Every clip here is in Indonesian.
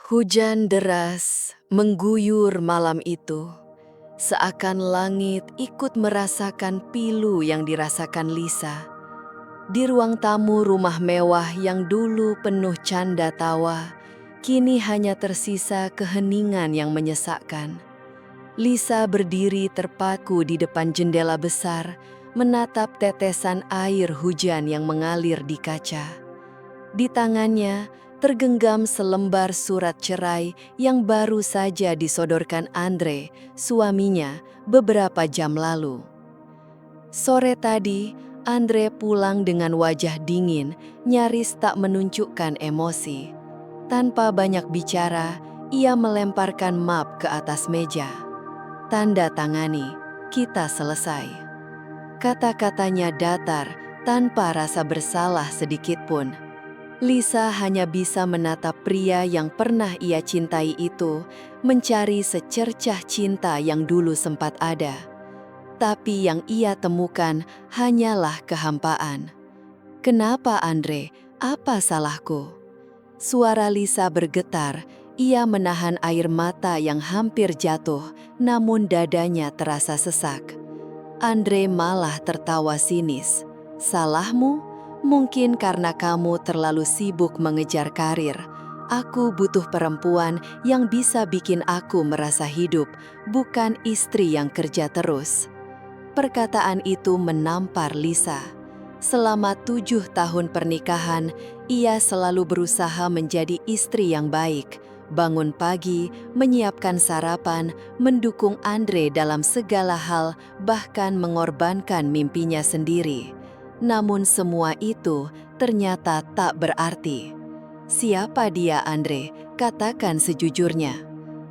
Hujan deras mengguyur malam itu, seakan langit ikut merasakan pilu yang dirasakan Lisa. Di ruang tamu rumah mewah yang dulu penuh canda tawa, kini hanya tersisa keheningan yang menyesakkan. Lisa berdiri terpaku di depan jendela besar, menatap tetesan air hujan yang mengalir di kaca. Di tangannya tergenggam selembar surat cerai yang baru saja disodorkan Andre, suaminya, beberapa jam lalu. Sore tadi, Andre pulang dengan wajah dingin, nyaris tak menunjukkan emosi. Tanpa banyak bicara, ia melemparkan map ke atas meja. Tanda tangani, kita selesai. Kata-katanya datar, tanpa rasa bersalah sedikitpun. Lisa hanya bisa menatap pria yang pernah ia cintai itu, mencari secercah cinta yang dulu sempat ada. Tapi yang ia temukan hanyalah kehampaan. Kenapa Andre? Apa salahku? Suara Lisa bergetar, ia menahan air mata yang hampir jatuh, namun dadanya terasa sesak. Andre malah tertawa sinis. Salahmu? Mungkin karena kamu terlalu sibuk mengejar karir. Aku butuh perempuan yang bisa bikin aku merasa hidup, bukan istri yang kerja terus. Perkataan itu menampar Lisa. Selama 7 tahun pernikahan, ia selalu berusaha menjadi istri yang baik, bangun pagi, menyiapkan sarapan, mendukung Andre dalam segala hal, bahkan mengorbankan mimpinya sendiri. Namun semua itu ternyata tak berarti. Siapa dia Andre? Katakan sejujurnya.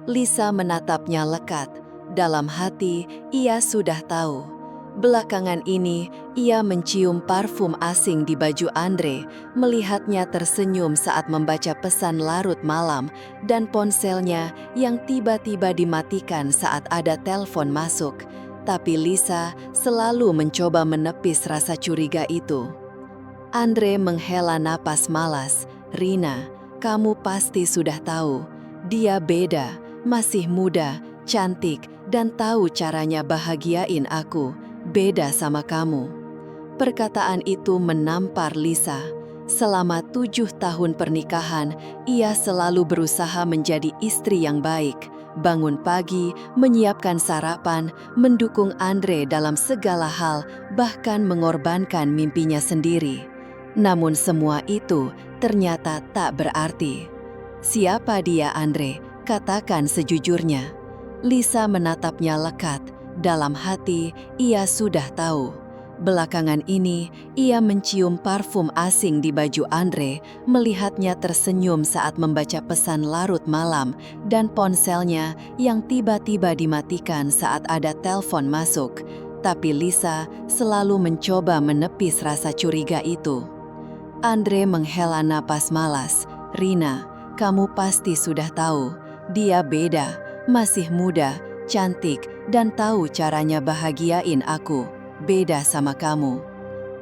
Lisa menatapnya lekat. Dalam hati, ia sudah tahu. Belakangan ini, ia mencium parfum asing di baju Andre, melihatnya tersenyum saat membaca pesan larut malam, dan ponselnya yang tiba-tiba dimatikan saat ada telepon masuk. Tapi Lisa selalu mencoba menepis rasa curiga itu. Andre menghela napas malas. Rina, kamu pasti sudah tahu. Dia beda, masih muda, cantik, dan tahu caranya bahagiain aku. Beda sama kamu. Perkataan itu menampar Lisa. Selama 7 tahun pernikahan, ia selalu berusaha menjadi istri yang baik. Bangun pagi, menyiapkan sarapan, mendukung Andre dalam segala hal, bahkan mengorbankan mimpinya sendiri. Namun semua itu ternyata tak berarti. Siapa dia Andre? Katakan sejujurnya. Lisa menatapnya lekat. Dalam hati, ia sudah tahu. Belakangan ini, ia mencium parfum asing di baju Andre, melihatnya tersenyum saat membaca pesan larut malam, dan ponselnya yang tiba-tiba dimatikan saat ada telepon masuk. Tapi Lisa selalu mencoba menepis rasa curiga itu. Andre menghela napas malas. Rina, kamu pasti sudah tahu. Dia beda, masih muda, cantik, dan tahu caranya bahagiain aku. Beda sama kamu.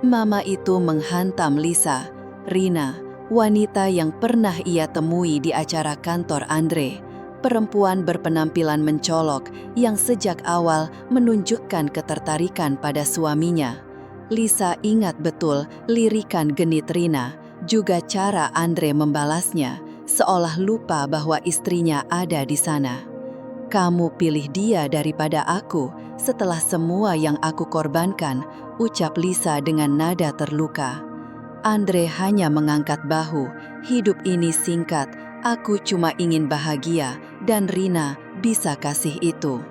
Mama itu menghantam Lisa. Rina, wanita yang pernah ia temui di acara kantor Andre. Perempuan berpenampilan mencolok yang sejak awal menunjukkan ketertarikan pada suaminya. Lisa ingat betul lirikan genit Rina, juga cara Andre membalasnya, seolah lupa bahwa istrinya ada di sana. Kamu pilih dia daripada aku setelah semua yang aku korbankan, ucap Lisa dengan nada terluka. Andre hanya mengangkat bahu. Hidup ini singkat, aku cuma ingin bahagia dan Rina bisa kasih itu.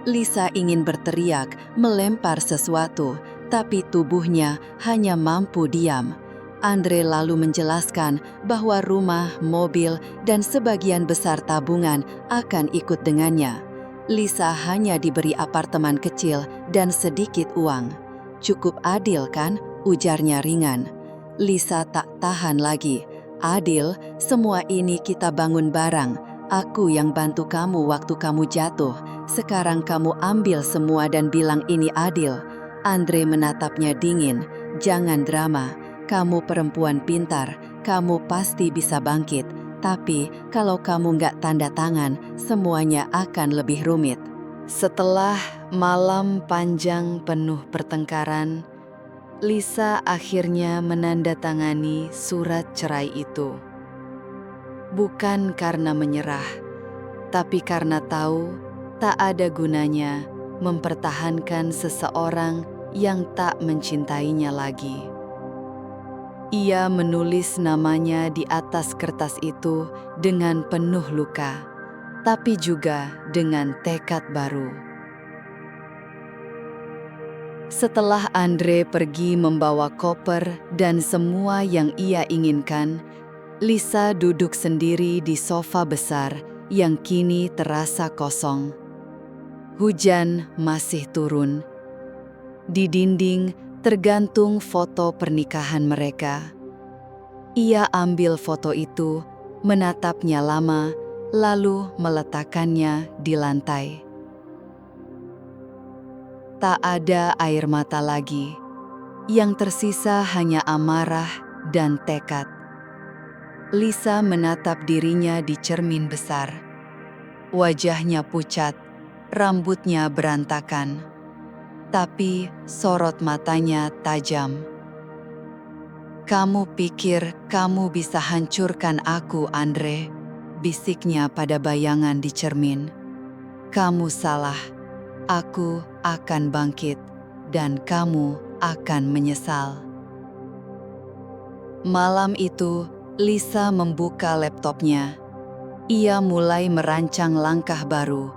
Lisa ingin berteriak, melempar sesuatu, tapi tubuhnya hanya mampu diam. Andre lalu menjelaskan bahwa rumah, mobil, dan sebagian besar tabungan akan ikut dengannya. Lisa hanya diberi apartemen kecil dan sedikit uang. Cukup adil kan? Ujarnya ringan. Lisa tak tahan lagi. Adil, semua ini kita bangun bareng. Aku yang bantu kamu waktu kamu jatuh. Sekarang kamu ambil semua dan bilang ini adil. Andre menatapnya dingin. Jangan drama. Kamu perempuan pintar, kamu pasti bisa bangkit. Tapi kalau kamu nggak tanda tangan, semuanya akan lebih rumit. Setelah malam panjang penuh pertengkaran, Lisa akhirnya menandatangani surat cerai itu. Bukan karena menyerah, tapi karena tahu tak ada gunanya mempertahankan seseorang yang tak mencintainya lagi. Ia menulis namanya di atas kertas itu dengan penuh luka, tapi juga dengan tekad baru. Setelah Andre pergi membawa koper dan semua yang ia inginkan, Lisa duduk sendiri di sofa besar yang kini terasa kosong. Hujan masih turun. Di dinding tergantung foto pernikahan mereka. Ia ambil foto itu, menatapnya lama, lalu meletakkannya di lantai. Tak ada air mata lagi. Yang tersisa hanya amarah dan tekad. Lisa menatap dirinya di cermin besar. Wajahnya pucat, rambutnya berantakan. Tapi sorot matanya tajam. "Kamu pikir kamu bisa hancurkan aku, Andre?" bisiknya pada bayangan di cermin. "Kamu salah. Aku akan bangkit, dan kamu akan menyesal." Malam itu, Lisa membuka laptopnya. Ia mulai merancang langkah baru,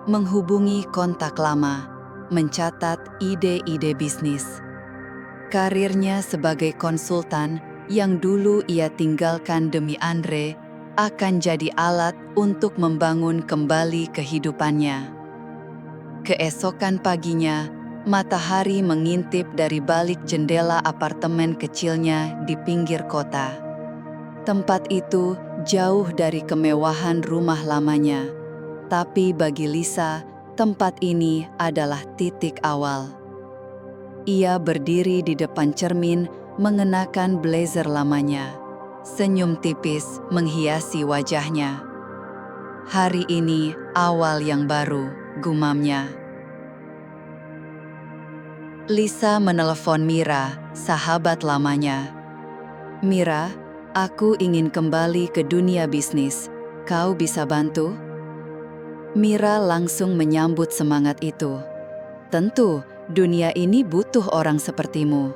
menghubungi kontak lama, mencatat ide-ide bisnis. Karirnya sebagai konsultan yang dulu ia tinggalkan demi Andre akan jadi alat untuk membangun kembali kehidupannya. Keesokan paginya, matahari mengintip dari balik jendela apartemen kecilnya di pinggir kota. Tempat itu jauh dari kemewahan rumah lamanya, tapi bagi Lisa, tempat ini adalah titik awal. Ia berdiri di depan cermin mengenakan blazer lamanya. Senyum tipis menghiasi wajahnya. "Hari ini awal yang baru," gumamnya. Lisa menelepon Mira, sahabat lamanya. "Mira, aku ingin kembali ke dunia bisnis. Kau bisa bantu?" Mira langsung menyambut semangat itu. "Tentu, dunia ini butuh orang sepertimu.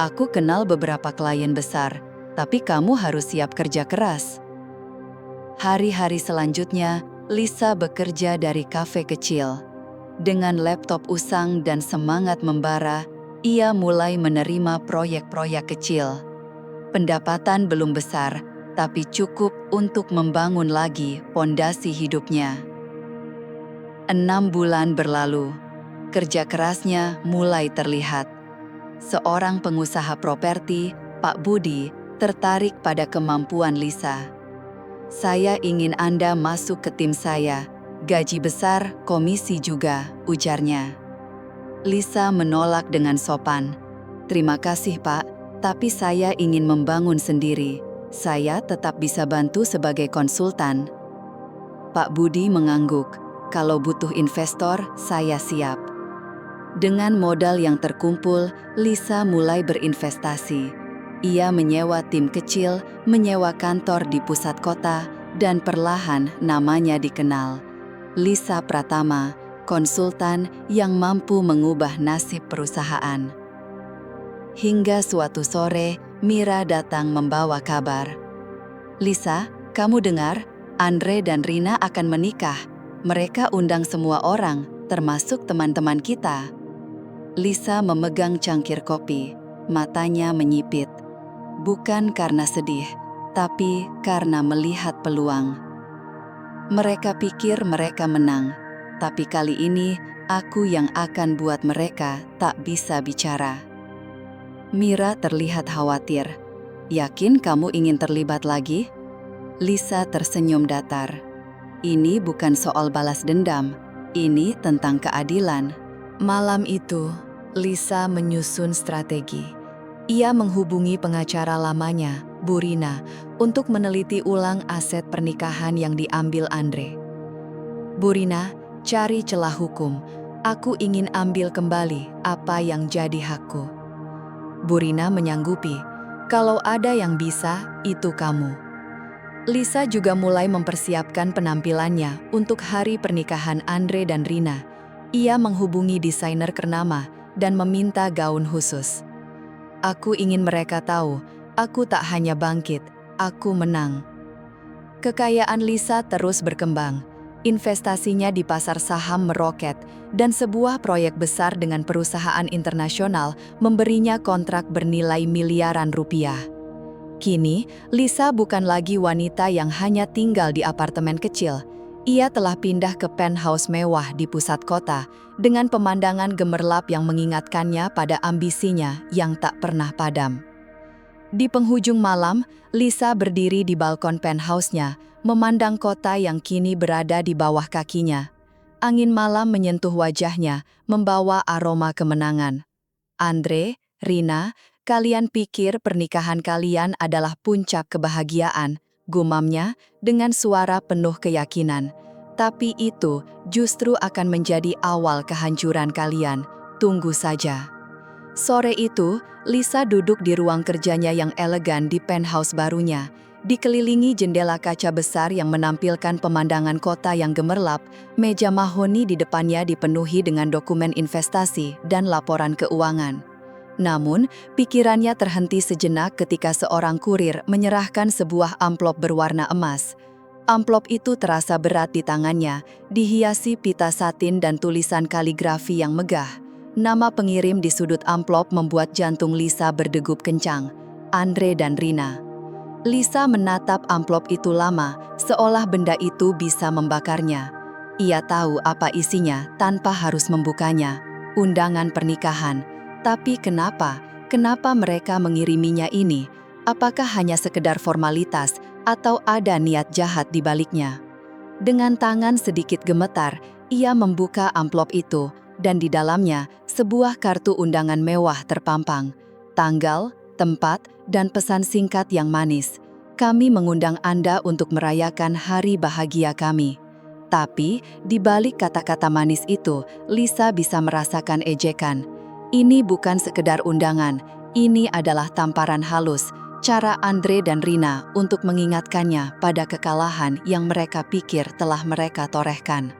Aku kenal beberapa klien besar, tapi kamu harus siap kerja keras." Hari-hari selanjutnya, Lisa bekerja dari kafe kecil. Dengan laptop usang dan semangat membara, ia mulai menerima proyek-proyek kecil. Pendapatan belum besar, tapi cukup untuk membangun lagi pondasi hidupnya. 6 bulan berlalu. Kerja kerasnya mulai terlihat. Seorang pengusaha properti, Pak Budi, tertarik pada kemampuan Lisa. "Saya ingin Anda masuk ke tim saya. Gaji besar, komisi juga," ujarnya. Lisa menolak dengan sopan. "Terima kasih, Pak, tapi saya ingin membangun sendiri. Saya tetap bisa bantu sebagai konsultan." Pak Budi mengangguk. "Kalau butuh investor, saya siap." Dengan modal yang terkumpul, Lisa mulai berinvestasi. Ia menyewa tim kecil, menyewa kantor di pusat kota, dan perlahan namanya dikenal. Lisa Pratama, konsultan yang mampu mengubah nasib perusahaan. Hingga suatu sore, Mira datang membawa kabar. "Lisa, kamu dengar? Andre dan Rina akan menikah. Mereka undang semua orang, termasuk teman-teman kita." Lisa memegang cangkir kopi, matanya menyipit. Bukan karena sedih, tapi karena melihat peluang. Mereka pikir mereka menang, tapi kali ini aku yang akan buat mereka tak bisa bicara. Mira terlihat khawatir. "Yakin kamu ingin terlibat lagi?" Lisa tersenyum datar. "Ini bukan soal balas dendam, ini tentang keadilan." Malam itu, Lisa menyusun strategi. Ia menghubungi pengacara lamanya, Bu Rina, untuk meneliti ulang aset pernikahan yang diambil Andre. Bu Rina, cari celah hukum. Aku ingin ambil kembali apa yang jadi hakku. Bu Rina menyanggupi, kalau ada yang bisa, itu kamu. Lisa juga mulai mempersiapkan penampilannya untuk hari pernikahan Andre dan Rina. Ia menghubungi desainer ternama dan meminta gaun khusus. Aku ingin mereka tahu, aku tak hanya bangkit, aku menang. Kekayaan Lisa terus berkembang. Investasinya di pasar saham meroket, dan sebuah proyek besar dengan perusahaan internasional memberinya kontrak bernilai miliaran rupiah. Kini, Lisa bukan lagi wanita yang hanya tinggal di apartemen kecil. Ia telah pindah ke penthouse mewah di pusat kota, dengan pemandangan gemerlap yang mengingatkannya pada ambisinya yang tak pernah padam. Di penghujung malam, Lisa berdiri di balkon penthouse-nya, memandang kota yang kini berada di bawah kakinya. Angin malam menyentuh wajahnya, membawa aroma kemenangan. Andre, Rina, kalian pikir pernikahan kalian adalah puncak kebahagiaan, gumamnya dengan suara penuh keyakinan. Tapi itu justru akan menjadi awal kehancuran kalian. Tunggu saja. Sore itu, Lisa duduk di ruang kerjanya yang elegan di penthouse barunya. Dikelilingi jendela kaca besar yang menampilkan pemandangan kota yang gemerlap, meja mahoni di depannya dipenuhi dengan dokumen investasi dan laporan keuangan. Namun, pikirannya terhenti sejenak ketika seorang kurir menyerahkan sebuah amplop berwarna emas. Amplop itu terasa berat di tangannya, dihiasi pita satin dan tulisan kaligrafi yang megah. Nama pengirim di sudut amplop membuat jantung Lisa berdegup kencang. Andre dan Rina. Lisa menatap amplop itu lama, seolah benda itu bisa membakarnya. Ia tahu apa isinya tanpa harus membukanya. Undangan pernikahan. Tapi kenapa? Kenapa mereka mengiriminya ini? Apakah hanya sekedar formalitas atau ada niat jahat di baliknya? Dengan tangan sedikit gemetar, ia membuka amplop itu, dan di dalamnya sebuah kartu undangan mewah terpampang. Tanggal, tempat, dan pesan singkat yang manis. Kami mengundang Anda untuk merayakan hari bahagia kami. Tapi, di balik kata-kata manis itu, Lisa bisa merasakan ejekan. Ini bukan sekedar undangan, ini adalah tamparan halus, cara Andre dan Rina untuk mengingatkannya pada kekalahan yang mereka pikir telah mereka torehkan.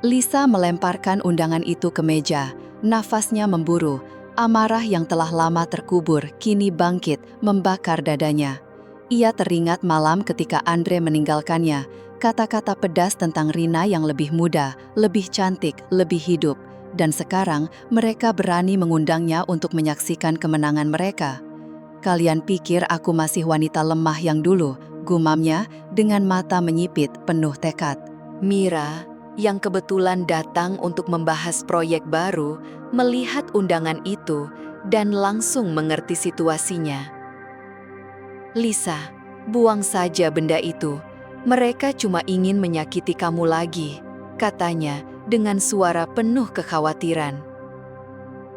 Lisa melemparkan undangan itu ke meja, nafasnya memburu. Amarah yang telah lama terkubur kini bangkit, membakar dadanya. Ia teringat malam ketika Andre meninggalkannya, kata-kata pedas tentang Rina yang lebih muda, lebih cantik, lebih hidup. Dan sekarang mereka berani mengundangnya untuk menyaksikan kemenangan mereka. Kalian pikir aku masih wanita lemah yang dulu, gumamnya dengan mata menyipit penuh tekad. Mira, yang kebetulan datang untuk membahas proyek baru, melihat undangan itu dan langsung mengerti situasinya. Lisa, buang saja benda itu. Mereka cuma ingin menyakiti kamu lagi, katanya dengan suara penuh kekhawatiran.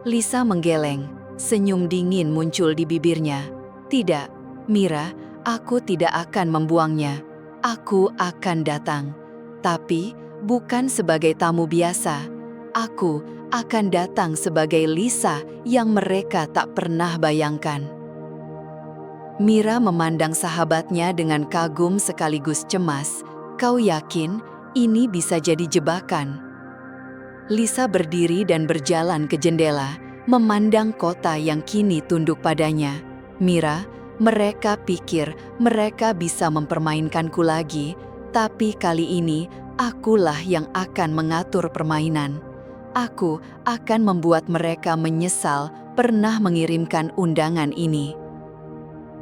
Lisa menggeleng, senyum dingin muncul di bibirnya. Tidak, Mira, aku tidak akan membuangnya. Aku akan datang. Tapi, bukan sebagai tamu biasa. Aku akan datang sebagai Lisa yang mereka tak pernah bayangkan. Mira memandang sahabatnya dengan kagum sekaligus cemas. Kau yakin ini bisa jadi jebakan? Lisa berdiri dan berjalan ke jendela, memandang kota yang kini tunduk padanya. Mira, mereka pikir mereka bisa mempermainkanku lagi, tapi kali ini akulah yang akan mengatur permainan. Aku akan membuat mereka menyesal pernah mengirimkan undangan ini.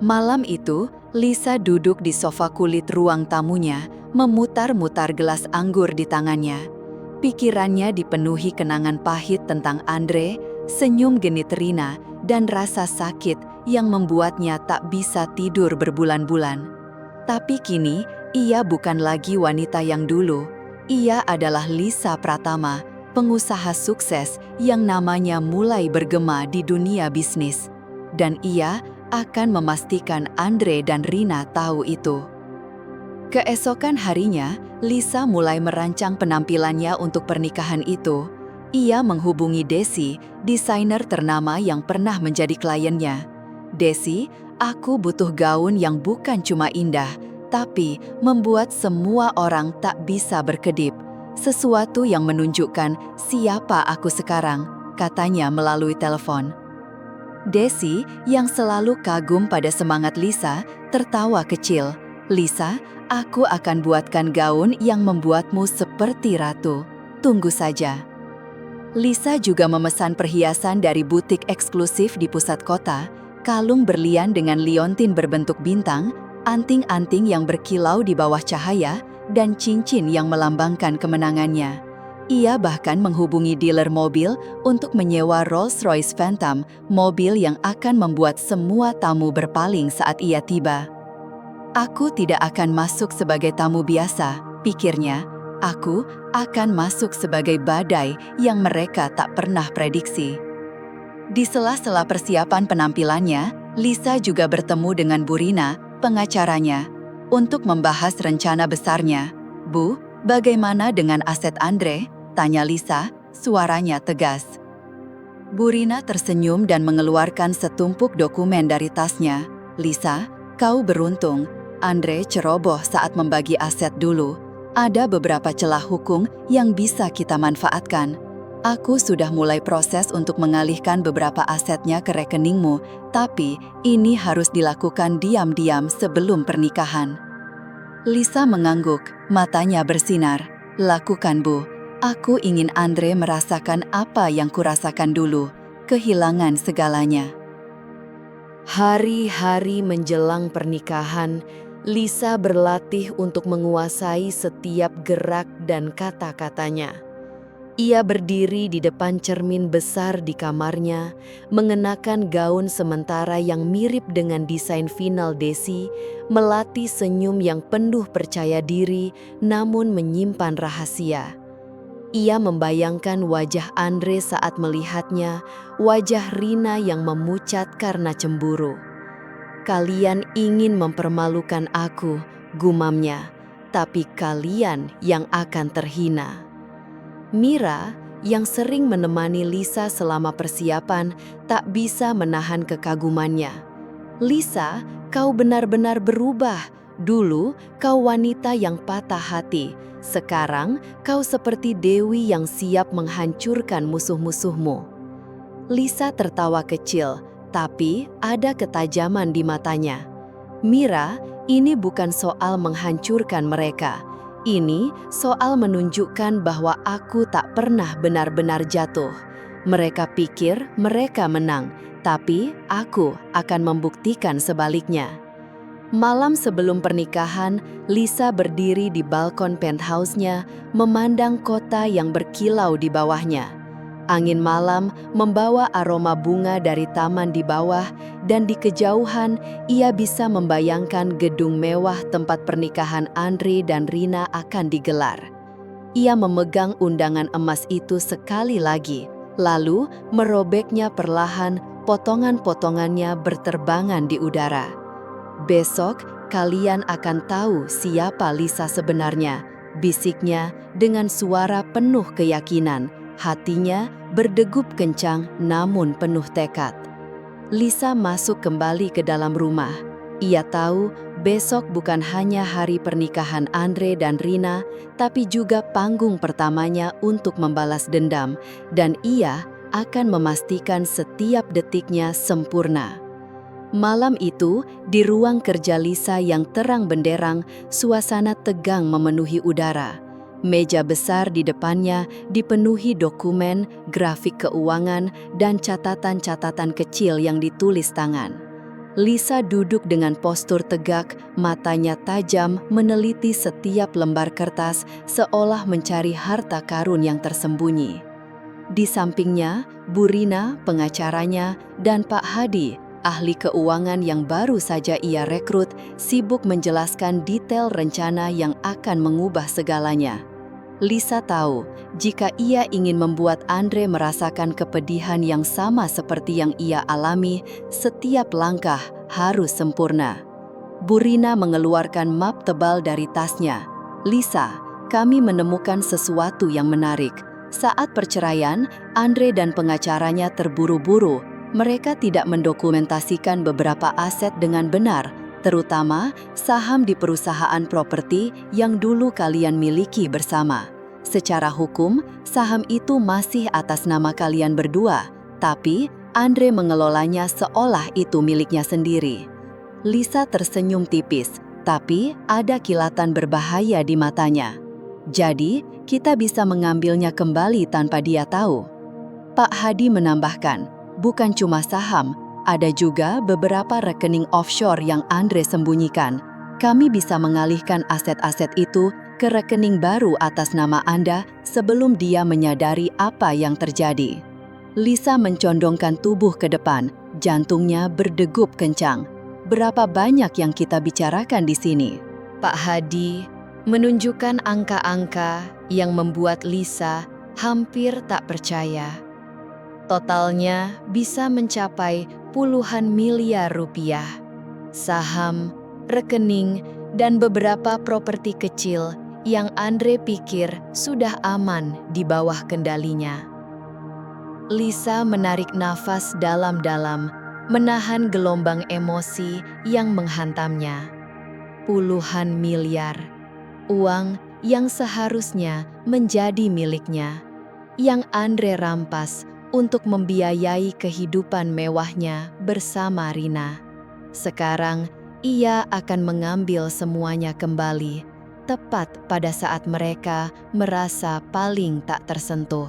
Malam itu, Lisa duduk di sofa kulit ruang tamunya, memutar-mutar gelas anggur di tangannya. Pikirannya dipenuhi kenangan pahit tentang Andre, senyum genit Rina, dan rasa sakit yang membuatnya tak bisa tidur berbulan-bulan. Tapi kini, ia bukan lagi wanita yang dulu. Ia adalah Lisa Pratama, pengusaha sukses yang namanya mulai bergema di dunia bisnis. Dan ia akan memastikan Andre dan Rina tahu itu. Keesokan harinya, Lisa mulai merancang penampilannya untuk pernikahan itu. Ia menghubungi Desi, desainer ternama yang pernah menjadi kliennya. "Desi, aku butuh gaun yang bukan cuma indah, tapi membuat semua orang tak bisa berkedip. Sesuatu yang menunjukkan siapa aku sekarang," katanya melalui telepon. Desi, yang selalu kagum pada semangat Lisa, tertawa kecil. "Lisa, aku akan buatkan gaun yang membuatmu seperti ratu. Tunggu saja." Lisa juga memesan perhiasan dari butik eksklusif di pusat kota, kalung berlian dengan liontin berbentuk bintang, anting-anting yang berkilau di bawah cahaya, dan cincin yang melambangkan kemenangannya. Ia bahkan menghubungi dealer mobil untuk menyewa Rolls-Royce Phantom, mobil yang akan membuat semua tamu berpaling saat ia tiba. "Aku tidak akan masuk sebagai tamu biasa," pikirnya. "Aku akan masuk sebagai badai yang mereka tak pernah prediksi." Di sela-sela persiapan penampilannya, Lisa juga bertemu dengan Bu Rina, pengacaranya, untuk membahas rencana besarnya. "Bu, bagaimana dengan aset Andre?" tanya Lisa, suaranya tegas. Bu Rina tersenyum dan mengeluarkan setumpuk dokumen dari tasnya. "Lisa, kau beruntung. Andre ceroboh saat membagi aset dulu. Ada beberapa celah hukum yang bisa kita manfaatkan. Aku sudah mulai proses untuk mengalihkan beberapa asetnya ke rekeningmu, tapi ini harus dilakukan diam-diam sebelum pernikahan." Lisa mengangguk, matanya bersinar. "Lakukan, Bu. Aku ingin Andre merasakan apa yang kurasakan dulu, kehilangan segalanya." Hari-hari menjelang pernikahan, Lisa berlatih untuk menguasai setiap gerak dan kata-katanya. Ia berdiri di depan cermin besar di kamarnya, mengenakan gaun sementara yang mirip dengan desain final Desi, melatih senyum yang penuh percaya diri namun menyimpan rahasia. Ia membayangkan wajah Andre saat melihatnya, wajah Rina yang memucat karena cemburu. "Kalian ingin mempermalukan aku," gumamnya, "tapi kalian yang akan terhina." Mira, yang sering menemani Lisa selama persiapan, tak bisa menahan kekagumannya. "Lisa, kau benar-benar berubah. Dulu kau wanita yang patah hati. Sekarang kau seperti dewi yang siap menghancurkan musuh-musuhmu." Lisa tertawa kecil, tapi ada ketajaman di matanya. "Mira, ini bukan soal menghancurkan mereka. Ini soal menunjukkan bahwa aku tak pernah benar-benar jatuh. Mereka pikir mereka menang, tapi aku akan membuktikan sebaliknya." Malam sebelum pernikahan, Lisa berdiri di balkon penthouse-nya, memandang kota yang berkilau di bawahnya. Angin malam membawa aroma bunga dari taman di bawah, dan di kejauhan ia bisa membayangkan gedung mewah tempat pernikahan Andre dan Rina akan digelar. Ia memegang undangan emas itu sekali lagi, lalu merobeknya perlahan, potongan-potongannya berterbangan di udara. "Besok kalian akan tahu siapa Lisa sebenarnya," bisiknya dengan suara penuh keyakinan. Hatinya berdegup kencang namun penuh tekad. Lisa masuk kembali ke dalam rumah. Ia tahu besok bukan hanya hari pernikahan Andre dan Rina, tapi juga panggung pertamanya untuk membalas dendam, dan ia akan memastikan setiap detiknya sempurna. Malam itu, di ruang kerja Lisa yang terang benderang, suasana tegang memenuhi udara. Meja besar di depannya dipenuhi dokumen, grafik keuangan, dan catatan-catatan kecil yang ditulis tangan. Lisa duduk dengan postur tegak, matanya tajam meneliti setiap lembar kertas seolah mencari harta karun yang tersembunyi. Di sampingnya, Bu Rina, pengacaranya, dan Pak Hadi, ahli keuangan yang baru saja ia rekrut, sibuk menjelaskan detail rencana yang akan mengubah segalanya. Lisa tahu jika ia ingin membuat Andre merasakan kepedihan yang sama seperti yang ia alami, setiap langkah harus sempurna. Burina mengeluarkan map tebal dari tasnya. "Lisa, kami menemukan sesuatu yang menarik. Saat perceraian, Andre dan pengacaranya terburu-buru. Mereka tidak mendokumentasikan beberapa aset dengan benar, terutama saham di perusahaan properti yang dulu kalian miliki bersama. Secara hukum, saham itu masih atas nama kalian berdua, tapi Andre mengelolanya seolah itu miliknya sendiri." Lisa tersenyum tipis, tapi ada kilatan berbahaya di matanya. "Jadi, kita bisa mengambilnya kembali tanpa dia tahu?" Pak Hadi menambahkan, "Bukan cuma saham, ada juga beberapa rekening offshore yang Andre sembunyikan. Kami bisa mengalihkan aset-aset itu ke rekening baru atas nama Anda sebelum dia menyadari apa yang terjadi." Lisa mencondongkan tubuh ke depan, jantungnya berdegup kencang. "Berapa banyak yang kita bicarakan di sini?" Pak Hadi menunjukkan angka-angka yang membuat Lisa hampir tak percaya. Totalnya bisa mencapai puluhan miliar rupiah. Saham, rekening, dan beberapa properti kecil yang Andre pikir sudah aman di bawah kendalinya. Lisa menarik nafas dalam-dalam, menahan gelombang emosi yang menghantamnya. Puluhan miliar, uang yang seharusnya menjadi miliknya, yang Andre rampas untuk membiayai kehidupan mewahnya bersama Rina. Sekarang, ia akan mengambil semuanya kembali, tepat pada saat mereka merasa paling tak tersentuh.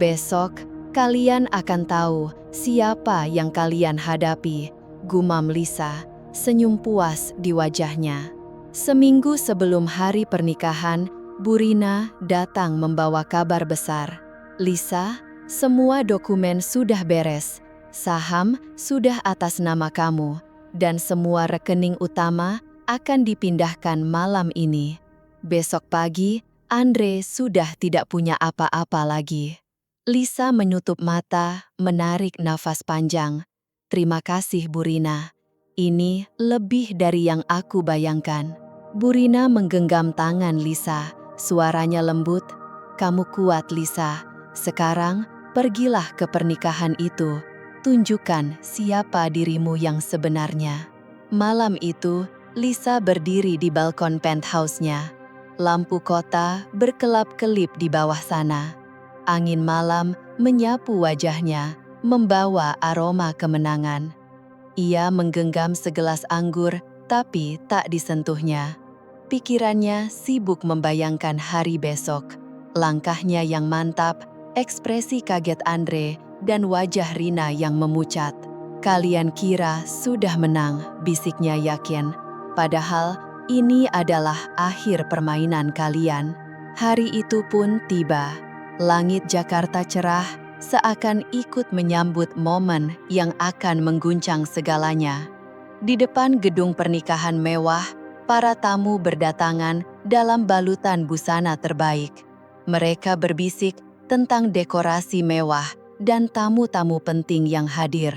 "Besok, kalian akan tahu siapa yang kalian hadapi," gumam Lisa, senyum puas di wajahnya. Seminggu sebelum hari pernikahan, Burina datang membawa kabar besar. "Lisa, semua dokumen sudah beres, saham sudah atas nama kamu, dan semua rekening utama akan dipindahkan malam ini. Besok pagi, Andre sudah tidak punya apa-apa lagi." Lisa menutup mata, menarik nafas panjang. "Terima kasih, Burina. Ini lebih dari yang aku bayangkan." Burina menggenggam tangan Lisa, suaranya lembut. "Kamu kuat, Lisa. Sekarang, pergilah ke pernikahan itu. Tunjukkan siapa dirimu yang sebenarnya." Malam itu, Lisa berdiri di balkon penthouse-nya. Lampu kota berkelap-kelip di bawah sana. Angin malam menyapu wajahnya, membawa aroma kemenangan. Ia menggenggam segelas anggur, tapi tak disentuhnya. Pikirannya sibuk membayangkan hari besok. Langkahnya yang mantap, ekspresi kaget Andre, dan wajah Rina yang memucat. "Kalian kira sudah menang," bisiknya yakin. "Padahal ini adalah akhir permainan kalian." Hari itu pun tiba. Langit Jakarta cerah, seakan ikut menyambut momen yang akan mengguncang segalanya. Di depan gedung pernikahan mewah, para tamu berdatangan dalam balutan busana terbaik. Mereka berbisik tentang dekorasi mewah dan tamu-tamu penting yang hadir.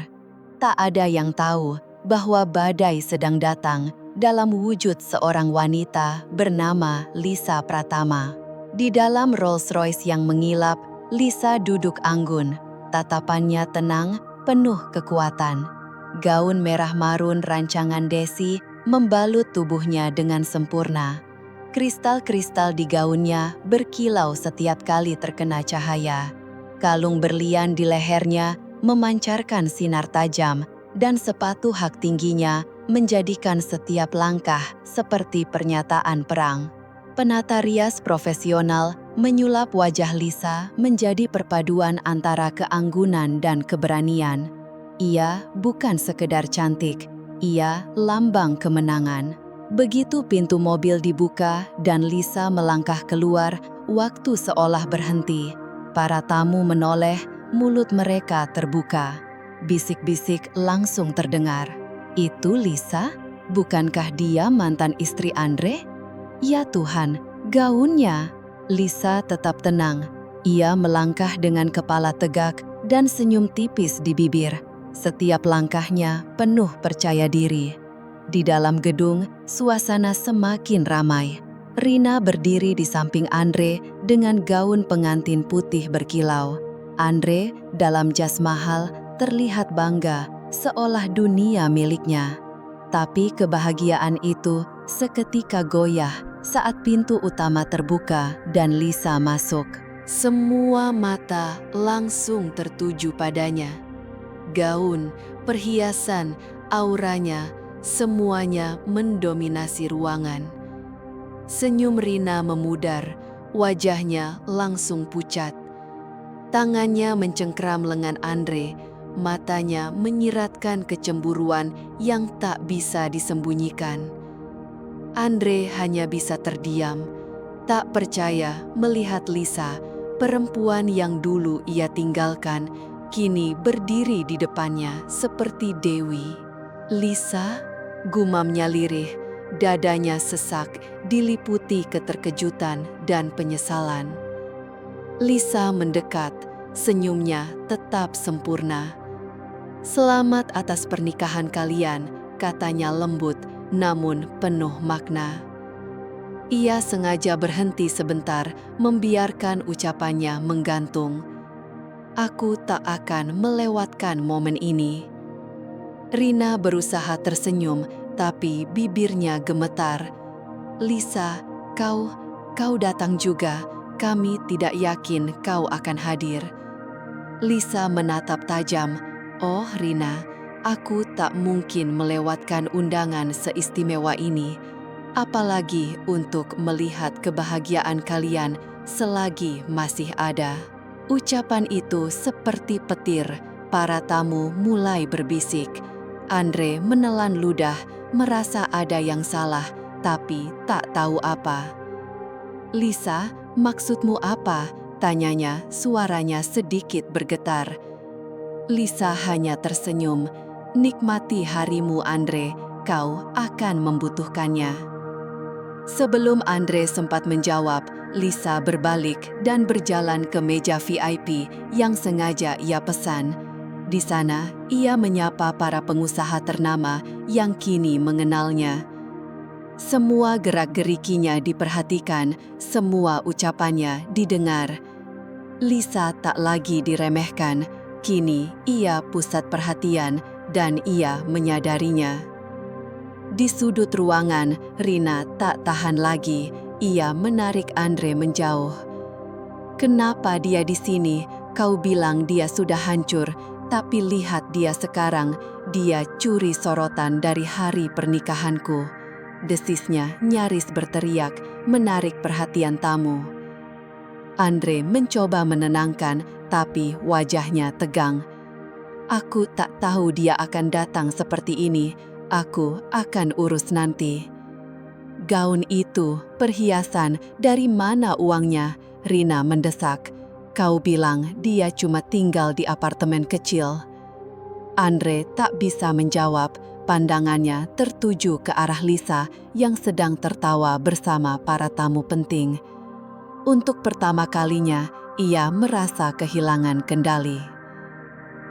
Tak ada yang tahu bahwa badai sedang datang dalam wujud seorang wanita bernama Lisa Pratama. Di dalam Rolls-Royce yang mengilap, Lisa duduk anggun, tatapannya tenang, penuh kekuatan. Gaun merah marun rancangan Desi membalut tubuhnya dengan sempurna. Kristal-kristal di gaunnya berkilau setiap kali terkena cahaya. Kalung berlian di lehernya memancarkan sinar tajam, dan sepatu hak tingginya menjadikan setiap langkah seperti pernyataan perang. Penata rias profesional menyulap wajah Lisa menjadi perpaduan antara keanggunan dan keberanian. Ia bukan sekedar cantik, ia lambang kemenangan. Begitu pintu mobil dibuka dan Lisa melangkah keluar, waktu seolah berhenti. Para tamu menoleh, mulut mereka terbuka. Bisik-bisik langsung terdengar. "Itu Lisa? Bukankah dia mantan istri Andre?" "Ya Tuhan, gaunnya!" Lisa tetap tenang. Ia melangkah dengan kepala tegak dan senyum tipis di bibir. Setiap langkahnya penuh percaya diri. Di dalam gedung, suasana semakin ramai. Rina berdiri di samping Andre dengan gaun pengantin putih berkilau. Andre dalam jas mahal terlihat bangga, seolah dunia miliknya. Tapi kebahagiaan itu seketika goyah saat pintu utama terbuka dan Lisa masuk. Semua mata langsung tertuju padanya. Gaun, perhiasan, auranya, semuanya mendominasi ruangan. Senyum Rina memudar, wajahnya langsung pucat. Tangannya mencengkram lengan Andre, matanya menyiratkan kecemburuan yang tak bisa disembunyikan. Andre hanya bisa terdiam, tak percaya melihat Lisa, perempuan yang dulu ia tinggalkan, kini berdiri di depannya seperti dewi. "Lisa?" gumamnya lirih, dadanya sesak, diliputi keterkejutan dan penyesalan. Lisa mendekat, senyumnya tetap sempurna. "Selamat atas pernikahan kalian," katanya lembut namun penuh makna. Ia sengaja berhenti sebentar, membiarkan ucapannya menggantung. "Aku tak akan melewatkan momen ini." Rina berusaha tersenyum, tapi bibirnya gemetar. "Lisa, kau datang juga. Kami tidak yakin kau akan hadir." Lisa menatap tajam. "Oh Rina, aku tak mungkin melewatkan undangan seistimewa ini. Apalagi untuk melihat kebahagiaan kalian selagi masih ada." Ucapan itu seperti petir, para tamu mulai berbisik. Andre menelan ludah, merasa ada yang salah, tapi tak tahu apa. "Lisa, maksudmu apa?" tanyanya, suaranya sedikit bergetar. Lisa hanya tersenyum. "Nikmati harimu Andre, kau akan membutuhkannya." Sebelum Andre sempat menjawab, Lisa berbalik dan berjalan ke meja VIP yang sengaja ia pesan. Di sana, ia menyapa para pengusaha ternama yang kini mengenalnya. Semua gerak-gerikinya diperhatikan, semua ucapannya didengar. Lisa tak lagi diremehkan, kini ia pusat perhatian dan ia menyadarinya. Di sudut ruangan, Rina tak tahan lagi. Ia menarik Andre menjauh. "Kenapa dia di sini? Kau bilang dia sudah hancur, tapi lihat dia sekarang. Dia curi sorotan dari hari pernikahanku." Desisnya nyaris berteriak, menarik perhatian tamu. Andre mencoba menenangkan, tapi wajahnya tegang. "Aku tak tahu dia akan datang seperti ini. Aku akan urus nanti." "Gaun itu, perhiasan, dari mana uangnya?" Rina mendesak. "Kau bilang dia cuma tinggal di apartemen kecil." Andre tak bisa menjawab, pandangannya tertuju ke arah Lisa yang sedang tertawa bersama para tamu penting. Untuk pertama kalinya, ia merasa kehilangan kendali.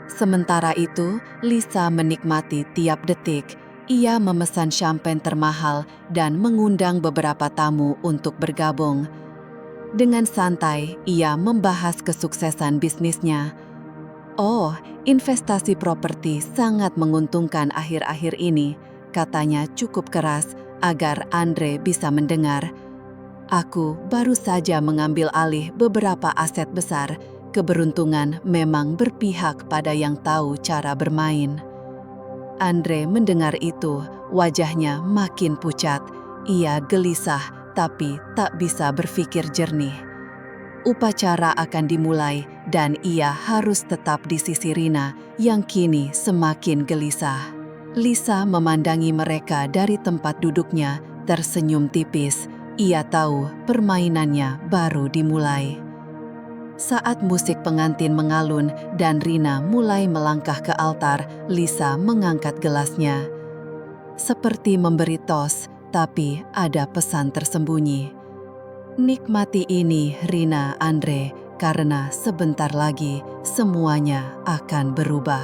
Sementara itu, Lisa menikmati tiap detik. Ia memesan champagne termahal dan mengundang beberapa tamu untuk bergabung. Dengan santai, ia membahas kesuksesan bisnisnya. "Oh, investasi properti sangat menguntungkan akhir-akhir ini," katanya cukup keras agar Andre bisa mendengar. "Aku baru saja mengambil alih beberapa aset besar. Keberuntungan memang berpihak pada yang tahu cara bermain." Andre mendengar itu, wajahnya makin pucat. Ia gelisah, tapi tak bisa berpikir jernih. Upacara akan dimulai dan ia harus tetap di sisi Rina yang kini semakin gelisah. Lisa memandangi mereka dari tempat duduknya, tersenyum tipis. Ia tahu permainannya baru dimulai. Saat musik pengantin mengalun dan Rina mulai melangkah ke altar, Lisa mengangkat gelasnya. Seperti memberi tos, tapi ada pesan tersembunyi. Nikmati ini, Rina, Andre, karena sebentar lagi semuanya akan berubah.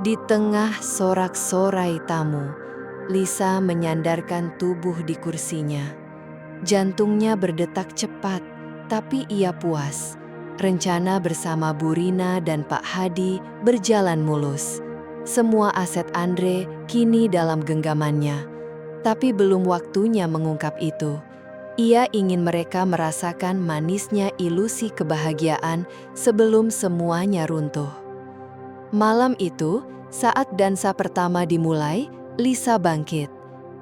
Di tengah sorak-sorai tamu, Lisa menyandarkan tubuh di kursinya. Jantungnya berdetak cepat, tapi ia puas. Rencana bersama Bu Rina dan Pak Hadi berjalan mulus. Semua aset Andre kini dalam genggamannya. Tapi belum waktunya mengungkap itu. Ia ingin mereka merasakan manisnya ilusi kebahagiaan sebelum semuanya runtuh. Malam itu, saat dansa pertama dimulai, Lisa bangkit.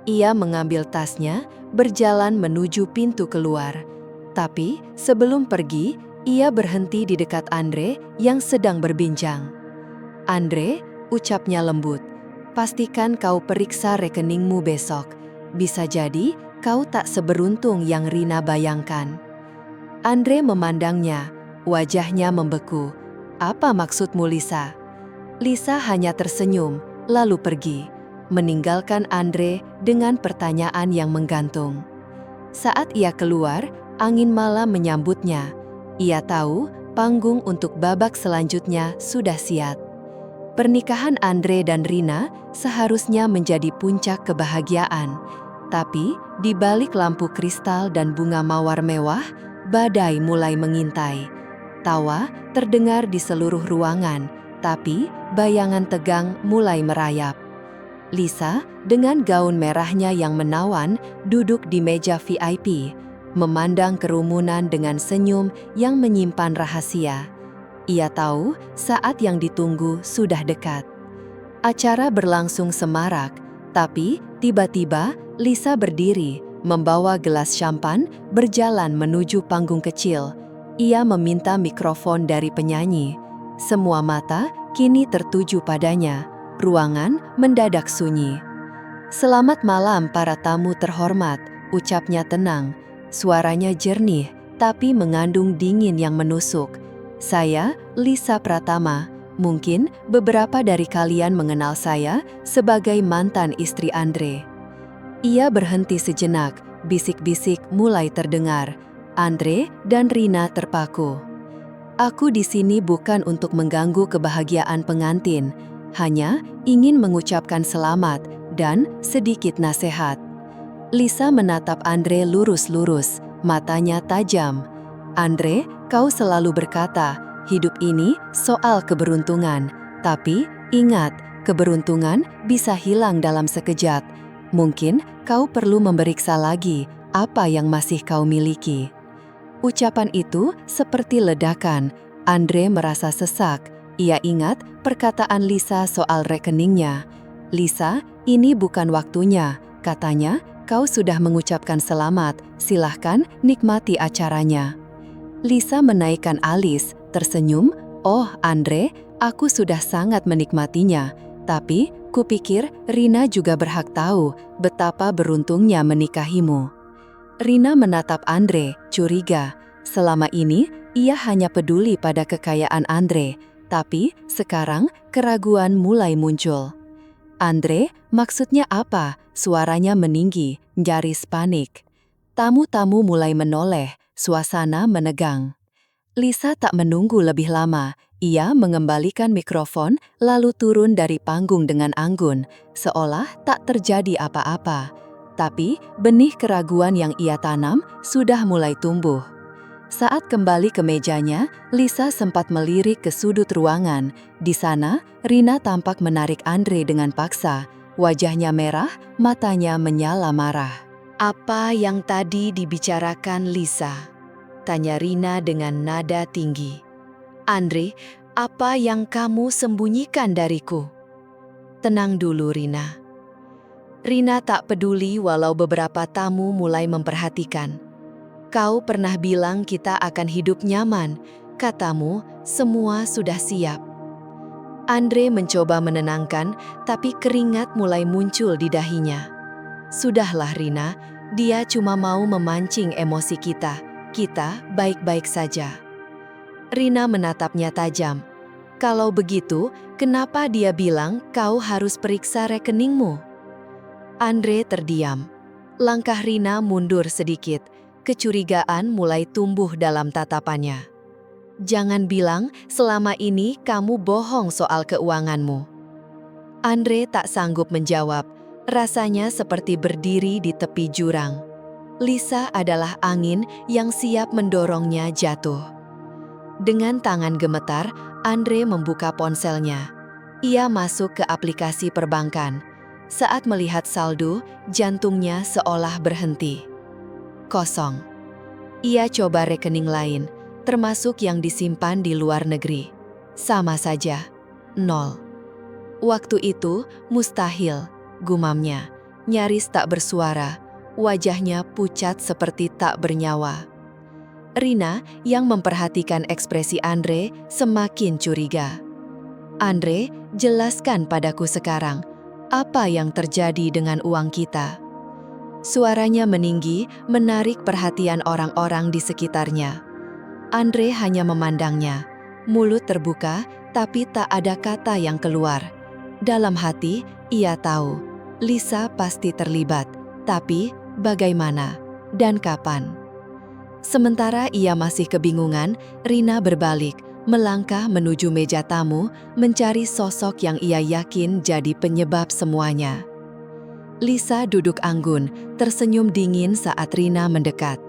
Ia mengambil tasnya, berjalan menuju pintu keluar. Tapi sebelum pergi, ia berhenti di dekat Andre yang sedang berbincang. "Andre," ucapnya lembut, "pastikan kau periksa rekeningmu besok. Bisa jadi kau tak seberuntung yang Rina bayangkan." Andre memandangnya, wajahnya membeku. "Apa maksudmu, Lisa?" Lisa hanya tersenyum, lalu pergi, meninggalkan Andre dengan pertanyaan yang menggantung. Saat ia keluar, angin malam menyambutnya. Ia tahu panggung untuk babak selanjutnya sudah siap. Pernikahan Andre dan Rina seharusnya menjadi puncak kebahagiaan. Tapi di balik lampu kristal dan bunga mawar mewah, badai mulai mengintai. Tawa terdengar di seluruh ruangan, tapi bayangan tegang mulai merayap. Lisa, dengan gaun merahnya yang menawan, duduk di meja VIP, memandang kerumunan dengan senyum yang menyimpan rahasia. Ia tahu saat yang ditunggu sudah dekat. Acara berlangsung semarak, tapi tiba-tiba Lisa berdiri, membawa gelas sampan, berjalan menuju panggung kecil. Ia meminta mikrofon dari penyanyi. Semua mata kini tertuju padanya. Ruangan mendadak sunyi. "Selamat malam para tamu terhormat," ucapnya tenang. Suaranya jernih, tapi mengandung dingin yang menusuk. "Saya, Lisa Pratama. Mungkin beberapa dari kalian mengenal saya sebagai mantan istri Andre." Ia berhenti sejenak, bisik-bisik mulai terdengar. Andre dan Rina terpaku. "Aku di sini bukan untuk mengganggu kebahagiaan pengantin, hanya ingin mengucapkan selamat dan sedikit nasihat." Lisa menatap Andre lurus-lurus, matanya tajam. "Andre, kau selalu berkata, hidup ini soal keberuntungan. Tapi ingat, keberuntungan bisa hilang dalam sekejap. Mungkin kau perlu memeriksa lagi apa yang masih kau miliki." Ucapan itu seperti ledakan. Andre merasa sesak. Ia ingat perkataan Lisa soal rekeningnya. "Lisa, ini bukan waktunya," katanya. "Kau sudah mengucapkan selamat, silahkan nikmati acaranya." Lisa menaikkan alis, tersenyum. "Oh, Andre, aku sudah sangat menikmatinya. Tapi, kupikir Rina juga berhak tahu betapa beruntungnya menikahimu." Rina menatap Andre, curiga. Selama ini, ia hanya peduli pada kekayaan Andre. Tapi, sekarang keraguan mulai muncul. "Andre, maksudnya apa?" Suaranya meninggi, nyaris panik. Tamu-tamu mulai menoleh, suasana menegang. Lisa tak menunggu lebih lama. Ia mengembalikan mikrofon, lalu turun dari panggung dengan anggun, seolah tak terjadi apa-apa. Tapi, benih keraguan yang ia tanam sudah mulai tumbuh. Saat kembali ke mejanya, Lisa sempat melirik ke sudut ruangan. Di sana, Rina tampak menarik Andre dengan paksa. Wajahnya merah, matanya menyala marah. "Apa yang tadi dibicarakan Lisa?" tanya Rina dengan nada tinggi. "Andre, apa yang kamu sembunyikan dariku?" "Tenang dulu, Rina." Rina tak peduli walau beberapa tamu mulai memperhatikan. "Kau pernah bilang kita akan hidup nyaman. Katamu, semua sudah siap." Andre mencoba menenangkan, tapi keringat mulai muncul di dahinya. "Sudahlah, Rina, dia cuma mau memancing emosi kita. Kita baik-baik saja." Rina menatapnya tajam. "Kalau begitu, kenapa dia bilang kau harus periksa rekeningmu?" Andre terdiam. Langkah Rina mundur sedikit. Kecurigaan mulai tumbuh dalam tatapannya. Jangan bilang selama ini kamu bohong soal keuanganmu. Andre tak sanggup menjawab, rasanya seperti berdiri di tepi jurang. Lisa adalah angin yang siap mendorongnya jatuh. Dengan tangan gemetar, Andre membuka ponselnya. Ia masuk ke aplikasi perbankan. Saat melihat saldo, jantungnya seolah berhenti. Kosong. Ia coba rekening lain, termasuk yang disimpan di luar negeri. Sama saja, 0. Waktu itu mustahil, gumamnya. Nyaris tak bersuara, wajahnya pucat seperti tak bernyawa. Rina yang memperhatikan ekspresi Andre semakin curiga. Andre, jelaskan padaku sekarang, apa yang terjadi dengan uang kita? Suaranya meninggi, menarik perhatian orang-orang di sekitarnya. Andre hanya memandangnya, mulut terbuka, tapi tak ada kata yang keluar. Dalam hati, ia tahu, Lisa pasti terlibat, tapi bagaimana dan kapan? Sementara ia masih kebingungan, Rina berbalik, melangkah menuju meja tamu, mencari sosok yang ia yakin jadi penyebab semuanya. Lisa duduk anggun, tersenyum dingin saat Rina mendekat.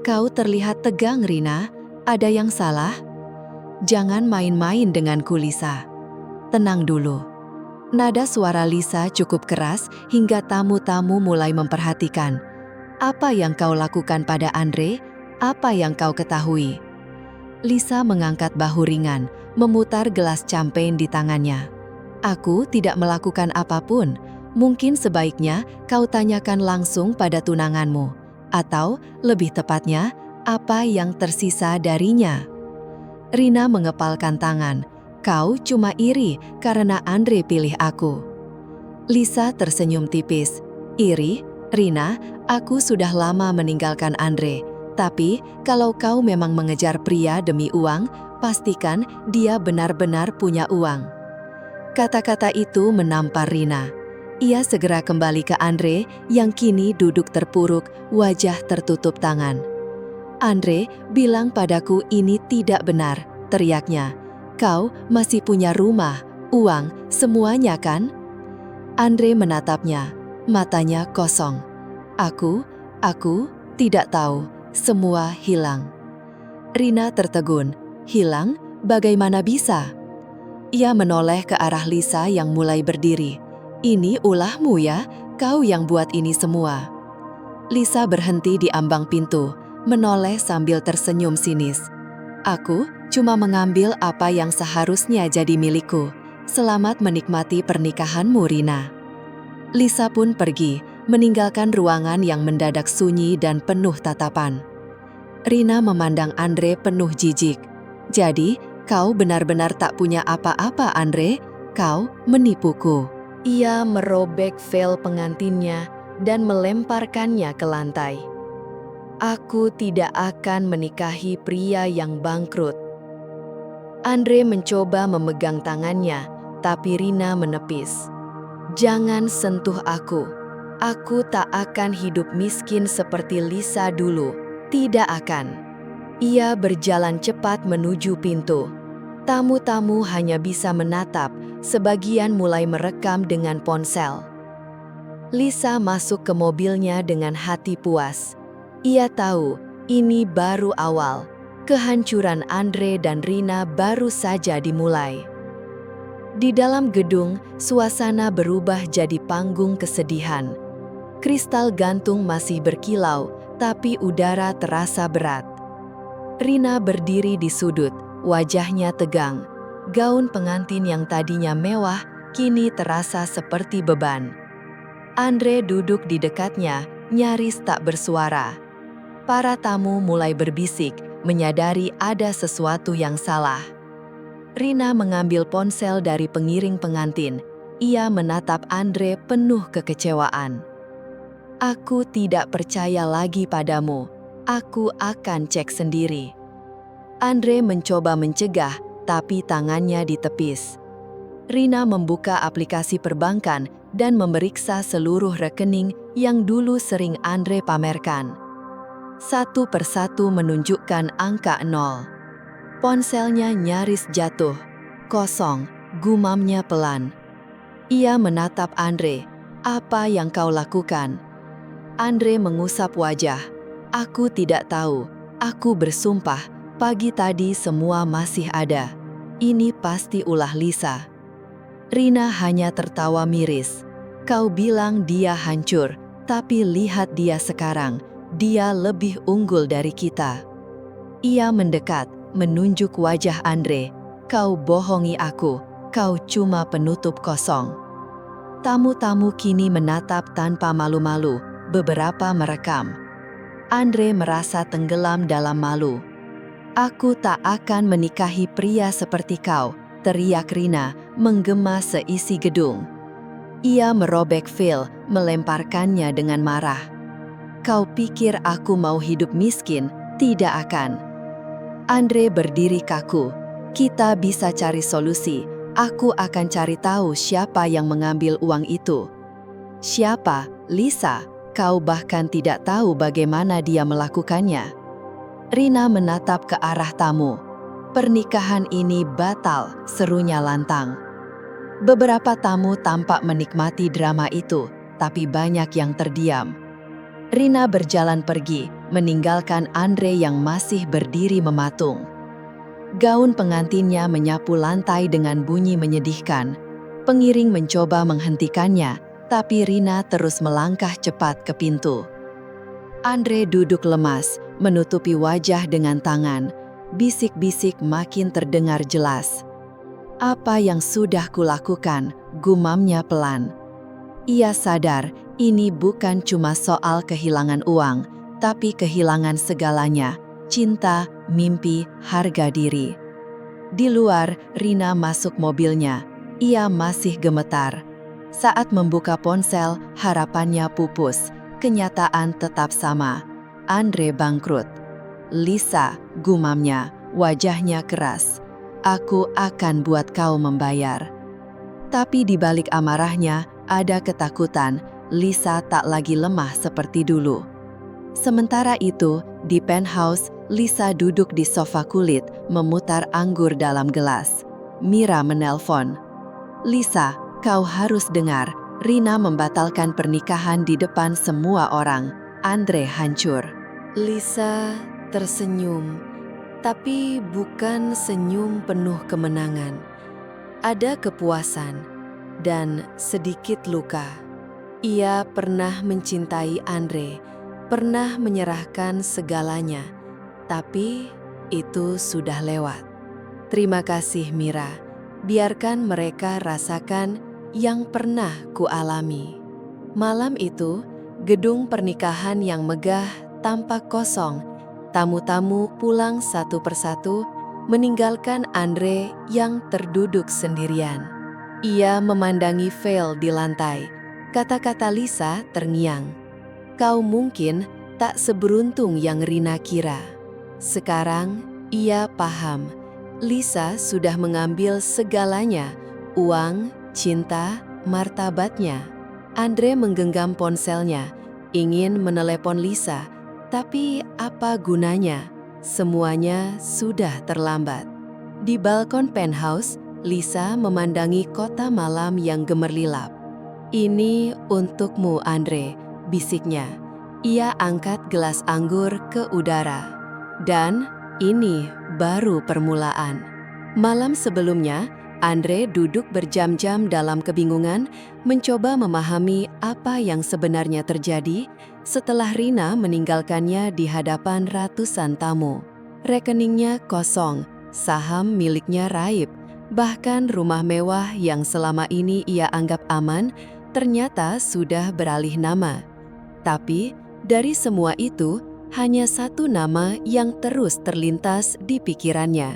Kau terlihat tegang, Rina. Ada yang salah? Jangan main-main denganku, Lisa. Tenang dulu. Nada suara Lisa cukup keras hingga tamu-tamu mulai memperhatikan. Apa yang kau lakukan pada Andre? Apa yang kau ketahui? Lisa mengangkat bahu ringan, memutar gelas champagne di tangannya. Aku tidak melakukan apapun. Mungkin sebaiknya kau tanyakan langsung pada tunanganmu. Atau, lebih tepatnya, apa yang tersisa darinya. Rina mengepalkan tangan. Kau cuma iri karena Andre pilih aku. Lisa tersenyum tipis. Iri? Rina, aku sudah lama meninggalkan Andre. Tapi, kalau kau memang mengejar pria demi uang, pastikan dia benar-benar punya uang. Kata-kata itu menampar Rina. Ia segera kembali ke Andre yang kini duduk terpuruk, wajah tertutup tangan. Andre, bilang padaku ini tidak benar, teriaknya. Kau masih punya rumah, uang, semuanya kan? Andre menatapnya, matanya kosong. Aku tidak tahu, semua hilang. Rina tertegun, hilang? Bagaimana bisa? Ia menoleh ke arah Lisa yang mulai berdiri. Ini ulahmu ya, kau yang buat ini semua. Lisa berhenti di ambang pintu, menoleh sambil tersenyum sinis. Aku cuma mengambil apa yang seharusnya jadi milikku. Selamat menikmati pernikahanmu, Rina. Lisa pun pergi, meninggalkan ruangan yang mendadak sunyi dan penuh tatapan. Rina memandang Andre penuh jijik. Jadi, kau benar-benar tak punya apa-apa, Andre? Kau menipuku. Ia merobek veil pengantinnya dan melemparkannya ke lantai. Aku tidak akan menikahi pria yang bangkrut. Andre mencoba memegang tangannya, tapi Rina menepis. Jangan sentuh aku. Aku tak akan hidup miskin seperti Lisa dulu. Tidak akan. Ia berjalan cepat menuju pintu. Tamu-tamu hanya bisa menatap, sebagian mulai merekam dengan ponsel. Lisa masuk ke mobilnya dengan hati puas. Ia tahu, ini baru awal. Kehancuran Andre dan Rina baru saja dimulai. Di dalam gedung, suasana berubah jadi panggung kesedihan. Kristal gantung masih berkilau, tapi udara terasa berat. Rina berdiri di sudut, wajahnya tegang. Gaun pengantin yang tadinya mewah, kini terasa seperti beban. Andre duduk di dekatnya, nyaris tak bersuara. Para tamu mulai berbisik, menyadari ada sesuatu yang salah. Rina mengambil ponsel dari pengiring pengantin. Ia menatap Andre penuh kekecewaan. Aku tidak percaya lagi padamu. Aku akan cek sendiri. Andre mencoba mencegah, tapi tangannya ditepis. Rina membuka aplikasi perbankan dan memeriksa seluruh rekening yang dulu sering Andre pamerkan. Satu persatu menunjukkan angka 0. Ponselnya nyaris jatuh. Kosong, gumamnya pelan. Ia menatap Andre. Apa yang kau lakukan? Andre mengusap wajah. Aku tidak tahu. Aku bersumpah, pagi tadi semua masih ada. Ini pasti ulah Lisa. Rina hanya tertawa miris. Kau bilang dia hancur, tapi lihat dia sekarang. Dia lebih unggul dari kita. Ia mendekat, menunjuk wajah Andre. Kau bohongi aku, kau cuma penutup kosong. Tamu-tamu kini menatap tanpa malu-malu, beberapa merekam. Andre merasa tenggelam dalam malu. Aku tak akan menikahi pria seperti kau, teriak Rina, menggema seisi gedung. Ia merobek Phil, melemparkannya dengan marah. Kau pikir aku mau hidup miskin? Tidak akan. Andre berdiri kaku. Kita bisa cari solusi. Aku akan cari tahu siapa yang mengambil uang itu. Siapa? Lisa. Kau bahkan tidak tahu bagaimana dia melakukannya. Rina menatap ke arah tamu. Pernikahan ini batal, serunya lantang. Beberapa tamu tampak menikmati drama itu, tapi banyak yang terdiam. Rina berjalan pergi, meninggalkan Andre yang masih berdiri mematung. Gaun pengantinnya menyapu lantai dengan bunyi menyedihkan. Pengiring mencoba menghentikannya, tapi Rina terus melangkah cepat ke pintu. Andre duduk lemas, menutupi wajah dengan tangan. Bisik-bisik makin terdengar jelas. Apa yang sudah kulakukan, gumamnya pelan. Ia sadar ini bukan cuma soal kehilangan uang, tapi kehilangan segalanya, cinta, mimpi, harga diri. Di luar, Rina masuk mobilnya. Ia masih gemetar. Saat membuka ponsel, harapannya pupus. Kenyataan tetap sama. Andre bangkrut. Lisa, gumamnya, wajahnya keras. Aku akan buat kau membayar. Tapi di balik amarahnya, ada ketakutan. Lisa tak lagi lemah seperti dulu. Sementara itu, di penthouse, Lisa duduk di sofa kulit, memutar anggur dalam gelas. Mira menelpon. Lisa, kau harus dengar, Rina membatalkan pernikahan di depan semua orang. Andre hancur. Lisa tersenyum, tapi bukan senyum penuh kemenangan. Ada kepuasan dan sedikit luka. Ia pernah mencintai Andre, pernah menyerahkan segalanya, tapi itu sudah lewat. Terima kasih Mira, biarkan mereka rasakan yang pernah kualami. Malam itu, gedung pernikahan yang megah tampak kosong. Tamu-tamu pulang satu persatu, meninggalkan Andre yang terduduk sendirian. Ia memandangi Phil di lantai. Kata-kata Lisa terngiang. Kau mungkin tak seberuntung yang Rina kira. Sekarang, ia paham. Lisa sudah mengambil segalanya, uang, cinta, martabatnya. Andre menggenggam ponselnya, ingin menelepon Lisa, tapi apa gunanya? Semuanya sudah terlambat. Di balkon penthouse, Lisa memandangi kota malam yang gemerlilap. Ini untukmu, Andre, bisiknya. Ia angkat gelas anggur ke udara. Dan ini baru permulaan. Malam sebelumnya, Andre duduk berjam-jam dalam kebingungan, mencoba memahami apa yang sebenarnya terjadi setelah Rina meninggalkannya di hadapan ratusan tamu. Rekeningnya kosong, saham miliknya raib, bahkan rumah mewah yang selama ini ia anggap aman ternyata sudah beralih nama. Tapi dari semua itu, hanya satu nama yang terus terlintas di pikirannya.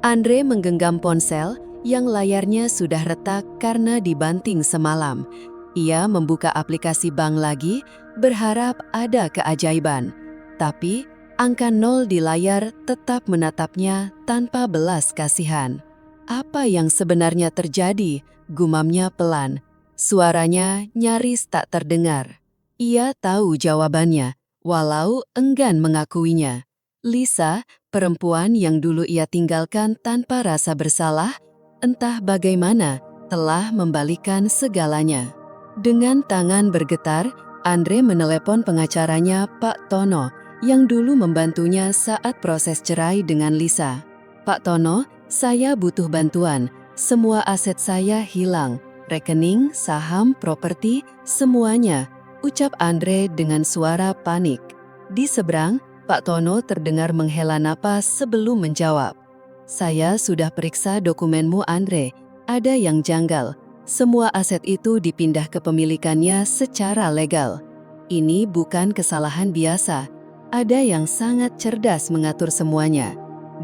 Andre menggenggam ponsel yang layarnya sudah retak karena dibanting semalam. Ia membuka aplikasi bank lagi, berharap ada keajaiban. Tapi, angka 0 di layar tetap menatapnya tanpa belas kasihan. Apa yang sebenarnya terjadi? Gumamnya pelan. Suaranya nyaris tak terdengar. Ia tahu jawabannya. walau enggan mengakuinya. Lisa, perempuan yang dulu ia tinggalkan tanpa rasa bersalah, entah bagaimana, telah membalikan segalanya. Dengan tangan bergetar, Andre menelepon pengacaranya Pak Tono, yang dulu membantunya saat proses cerai dengan Lisa. "Pak Tono, saya butuh bantuan. Semua aset saya hilang. Rekening, saham, properti, semuanya," ucap Andre dengan suara panik. Di seberang, Pak Tono terdengar menghela napas sebelum menjawab. "Saya sudah periksa dokumenmu, Andre. Ada yang janggal. Semua aset itu dipindah kepemilikannya secara legal. Ini bukan kesalahan biasa. Ada yang sangat cerdas mengatur semuanya."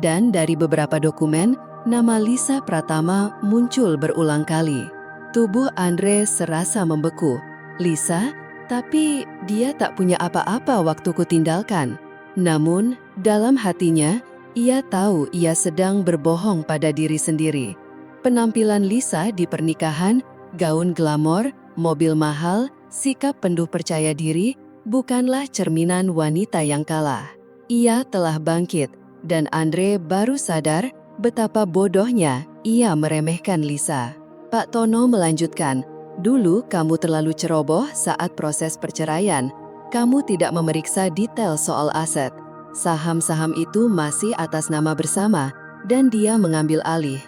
Dan dari beberapa dokumen, nama Lisa Pratama muncul berulang kali. Tubuh Andre serasa membeku. "Lisa? Tapi dia tak punya apa-apa waktu kutinggalkan." Namun, dalam hatinya, ia tahu ia sedang berbohong pada diri sendiri. Penampilan Lisa di pernikahan, gaun glamor, mobil mahal, sikap penuh percaya diri, bukanlah cerminan wanita yang kalah. Ia telah bangkit, dan Andre baru sadar betapa bodohnya ia meremehkan Lisa. Pak Tono melanjutkan, "Dulu kamu terlalu ceroboh saat proses perceraian. Kamu tidak memeriksa detail soal aset. Saham-saham itu masih atas nama bersama, dan dia mengambil alih.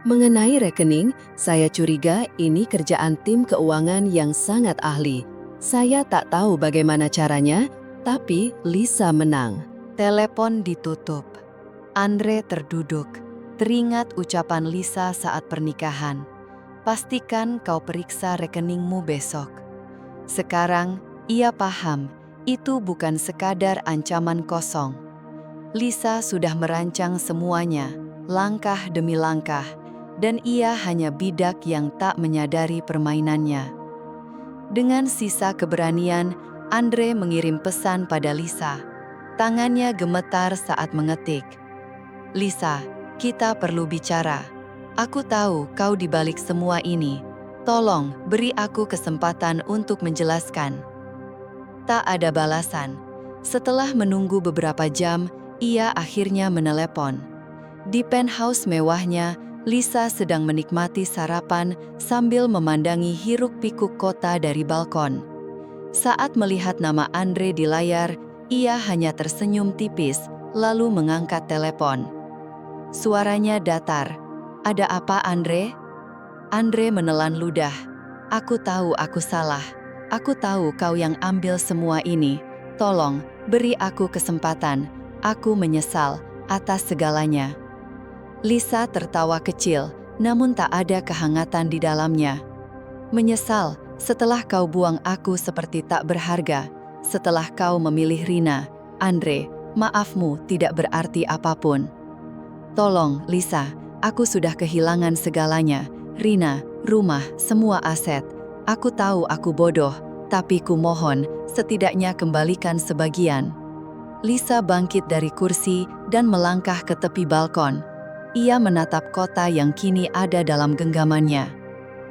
Mengenai rekening, saya curiga ini kerjaan tim keuangan yang sangat ahli. Saya tak tahu bagaimana caranya, tapi Lisa menang." Telepon ditutup. Andre terduduk, teringat ucapan Lisa saat pernikahan. "Pastikan kau periksa rekeningmu besok." Sekarang, ia paham, itu bukan sekadar ancaman kosong. Lisa sudah merancang semuanya, langkah demi langkah, dan ia hanya bidak yang tak menyadari permainannya. Dengan sisa keberanian, Andre mengirim pesan pada Lisa. Tangannya gemetar saat mengetik. "Lisa, kita perlu bicara. Aku tahu kau di balik semua ini. Tolong beri aku kesempatan untuk menjelaskan." Tak ada balasan. Setelah menunggu beberapa jam, ia akhirnya menelepon. Di penthouse mewahnya, Lisa sedang menikmati sarapan sambil memandangi hiruk-pikuk kota dari balkon. Saat melihat nama Andre di layar, ia hanya tersenyum tipis, lalu mengangkat telepon. Suaranya datar. "Ada apa, Andre?" Andre menelan ludah. "Aku tahu aku salah. Aku tahu kau yang ambil semua ini. Tolong, beri aku kesempatan. Aku menyesal atas segalanya." Lisa tertawa kecil, namun tak ada kehangatan di dalamnya. "Menyesal setelah kau buang aku seperti tak berharga, setelah kau memilih Rina. Andre, maafmu tidak berarti apapun." "Tolong, Lisa, aku sudah kehilangan segalanya. Rina, rumah, semua aset. Aku tahu aku bodoh, tapi kumohon, setidaknya kembalikan sebagian." Lisa bangkit dari kursi dan melangkah ke tepi balkon. Ia menatap kota yang kini ada dalam genggamannya.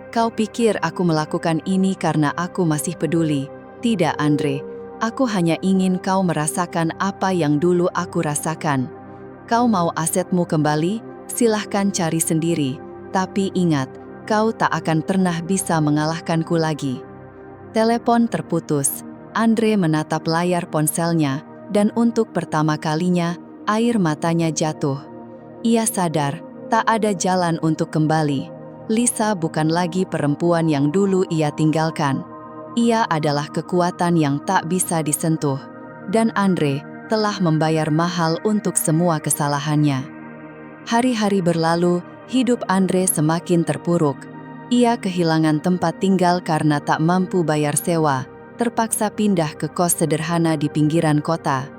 "Kau pikir aku melakukan ini karena aku masih peduli? Tidak, Andre. Aku hanya ingin kau merasakan apa yang dulu aku rasakan. Kau mau asetmu kembali? Silahkan cari sendiri. Tapi ingat, kau tak akan pernah bisa mengalahkanku lagi." Telepon terputus. Andre menatap layar ponselnya, dan untuk pertama kalinya, air matanya jatuh. Ia sadar, tak ada jalan untuk kembali. Lisa bukan lagi perempuan yang dulu ia tinggalkan. Ia adalah kekuatan yang tak bisa disentuh. Dan Andre telah membayar mahal untuk semua kesalahannya. Hari-hari berlalu, hidup Andre semakin terpuruk. Ia kehilangan tempat tinggal karena tak mampu bayar sewa, terpaksa pindah ke kos sederhana di pinggiran kota.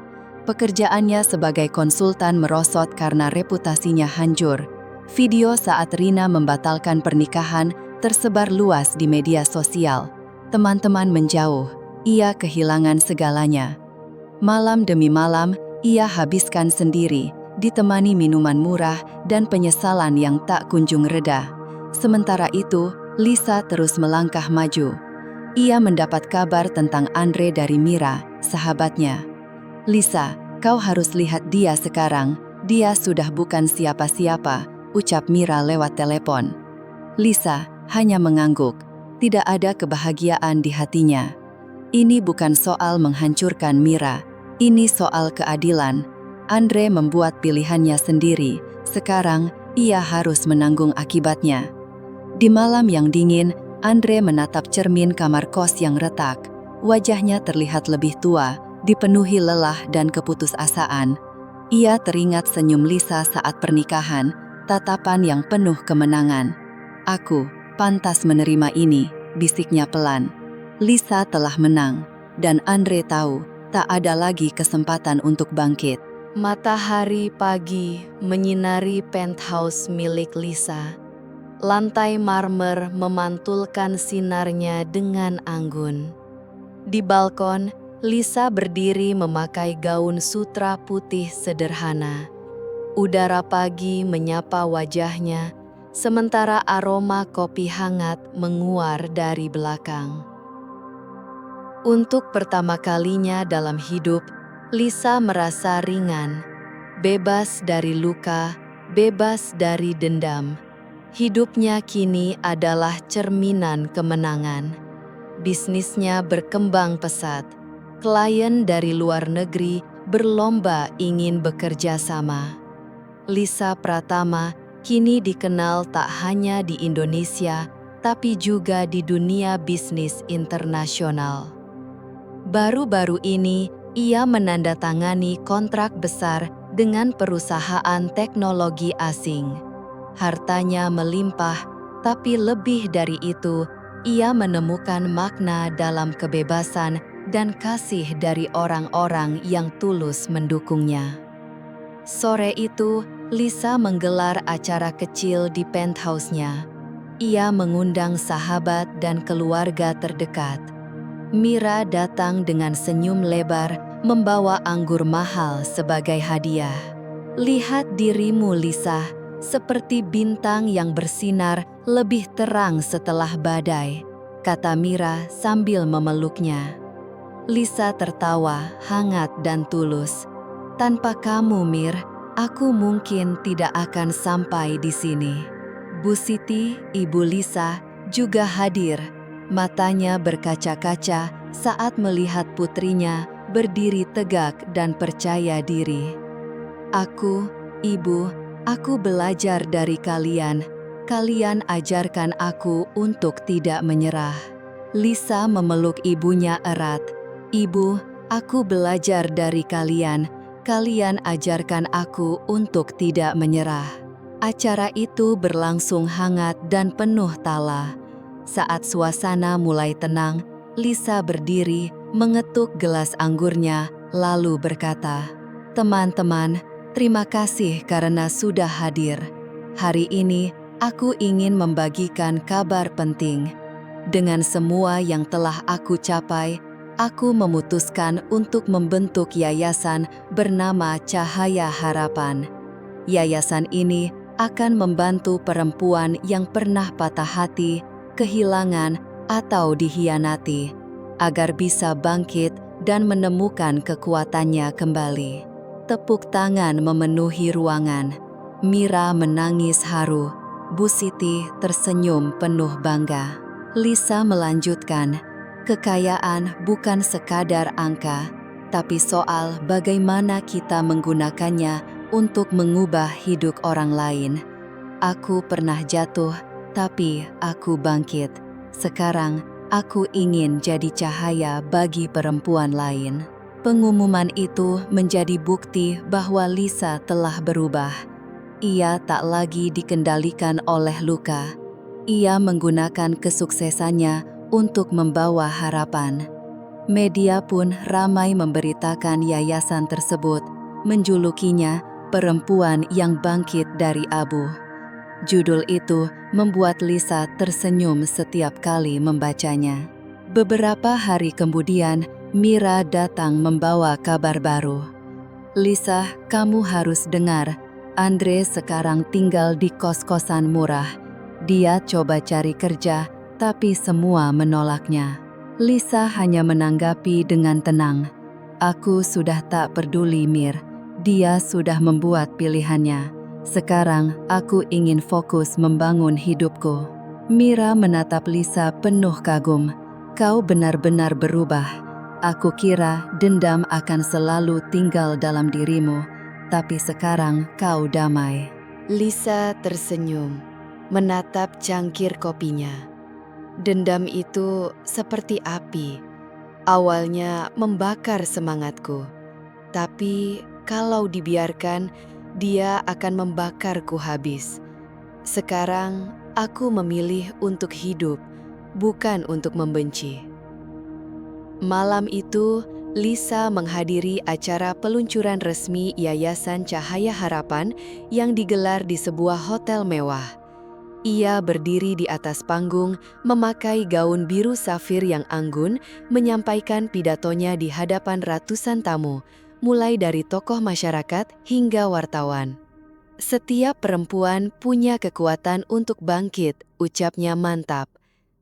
Pekerjaannya sebagai konsultan merosot karena reputasinya hancur. Video saat Rina membatalkan pernikahan tersebar luas di media sosial. Teman-teman menjauh, ia kehilangan segalanya. Malam demi malam, ia habiskan sendiri, ditemani minuman murah dan penyesalan yang tak kunjung reda. Sementara itu, Lisa terus melangkah maju. Ia mendapat kabar tentang Andre dari Mira, sahabatnya. "Lisa, kau harus lihat dia sekarang. Dia sudah bukan siapa-siapa," ucap Mira lewat telepon. Lisa hanya mengangguk. Tidak ada kebahagiaan di hatinya. Ini bukan soal menghancurkan Mira. Ini soal keadilan. Andre membuat pilihannya sendiri. Sekarang, ia harus menanggung akibatnya. Di malam yang dingin, Andre menatap cermin kamar kos yang retak. Wajahnya terlihat lebih tua, dipenuhi lelah dan keputusasaan. Ia teringat senyum Lisa saat pernikahan, tatapan yang penuh kemenangan. "Aku pantas menerima ini," bisiknya pelan. Lisa telah menang, dan Andre tahu tak ada lagi kesempatan untuk bangkit. Matahari pagi menyinari penthouse milik Lisa. Lantai marmer memantulkan sinarnya dengan anggun. Di balkon, Lisa berdiri memakai gaun sutra putih sederhana. Udara pagi menyapa wajahnya, sementara aroma kopi hangat menguar dari belakang. Untuk pertama kalinya dalam hidup, Lisa merasa ringan, bebas dari luka, bebas dari dendam. Hidupnya kini adalah cerminan kemenangan. Bisnisnya berkembang pesat. Klien dari luar negeri berlomba ingin bekerja sama. Lisa Pratama kini dikenal tak hanya di Indonesia, tapi juga di dunia bisnis internasional. Baru-baru ini, ia menandatangani kontrak besar dengan perusahaan teknologi asing. Hartanya melimpah, tapi lebih dari itu, ia menemukan makna dalam kebebasan dan kasih dari orang-orang yang tulus mendukungnya. Sore itu, Lisa menggelar acara kecil di penthouse-nya. Ia mengundang sahabat dan keluarga terdekat. Mira datang dengan senyum lebar, membawa anggur mahal sebagai hadiah. "Lihat dirimu, Lisa, seperti bintang yang bersinar lebih terang setelah badai," kata Mira sambil memeluknya. Lisa tertawa hangat dan tulus. "Tanpa kamu, Mir, aku mungkin tidak akan sampai di sini." Bu Siti, ibu Lisa, juga hadir. Matanya berkaca-kaca saat melihat putrinya berdiri tegak dan percaya diri. Ibu, aku belajar dari kalian. Kalian ajarkan aku untuk tidak menyerah." Lisa memeluk ibunya erat. "Ibu, aku belajar dari kalian. Kalian ajarkan aku untuk tidak menyerah." Acara itu berlangsung hangat dan penuh tawa. Saat suasana mulai tenang, Lisa berdiri, mengetuk gelas anggurnya, lalu berkata, "Teman-teman, terima kasih karena sudah hadir. Hari ini, aku ingin membagikan kabar penting. Dengan semua yang telah aku capai, aku memutuskan untuk membentuk yayasan bernama Cahaya Harapan. Yayasan ini akan membantu perempuan yang pernah patah hati, kehilangan, atau dihianati, agar bisa bangkit dan menemukan kekuatannya kembali." Tepuk tangan memenuhi ruangan. Mira menangis haru. Bu Siti tersenyum penuh bangga. Lisa melanjutkan, "Kekayaan bukan sekadar angka, tapi soal bagaimana kita menggunakannya untuk mengubah hidup orang lain. Aku pernah jatuh, tapi aku bangkit. Sekarang, aku ingin jadi cahaya bagi perempuan lain." Pengumuman itu menjadi bukti bahwa Lisa telah berubah. Ia tak lagi dikendalikan oleh luka. Ia menggunakan kesuksesannya untuk membawa harapan. Media pun ramai memberitakan yayasan tersebut, menjulukinya "Perempuan yang Bangkit dari Abu." Judul itu membuat Lisa tersenyum setiap kali membacanya. Beberapa hari kemudian, Mira datang membawa kabar baru. "Lisa, kamu harus dengar. Andre sekarang tinggal di kos-kosan murah. Dia coba cari kerja, tapi semua menolaknya." Lisa hanya menanggapi dengan tenang. Aku sudah tak peduli, Mir. Dia sudah membuat pilihannya. Sekarang aku ingin fokus membangun hidupku. Mira menatap Lisa penuh kagum. Kau benar-benar berubah. Aku kira dendam akan selalu tinggal dalam dirimu, tapi sekarang kau damai. Lisa tersenyum, menatap cangkir kopinya. Dendam itu seperti api. Awalnya membakar semangatku, tapi kalau dibiarkan, dia akan membakarku habis. Sekarang aku memilih untuk hidup, bukan untuk membenci. Malam itu, Lisa menghadiri acara peluncuran resmi Yayasan Cahaya Harapan yang digelar di sebuah hotel mewah. Ia berdiri di atas panggung, memakai gaun biru safir yang anggun, menyampaikan pidatonya di hadapan ratusan tamu, mulai dari tokoh masyarakat hingga wartawan. Setiap perempuan punya kekuatan untuk bangkit, ucapnya mantap.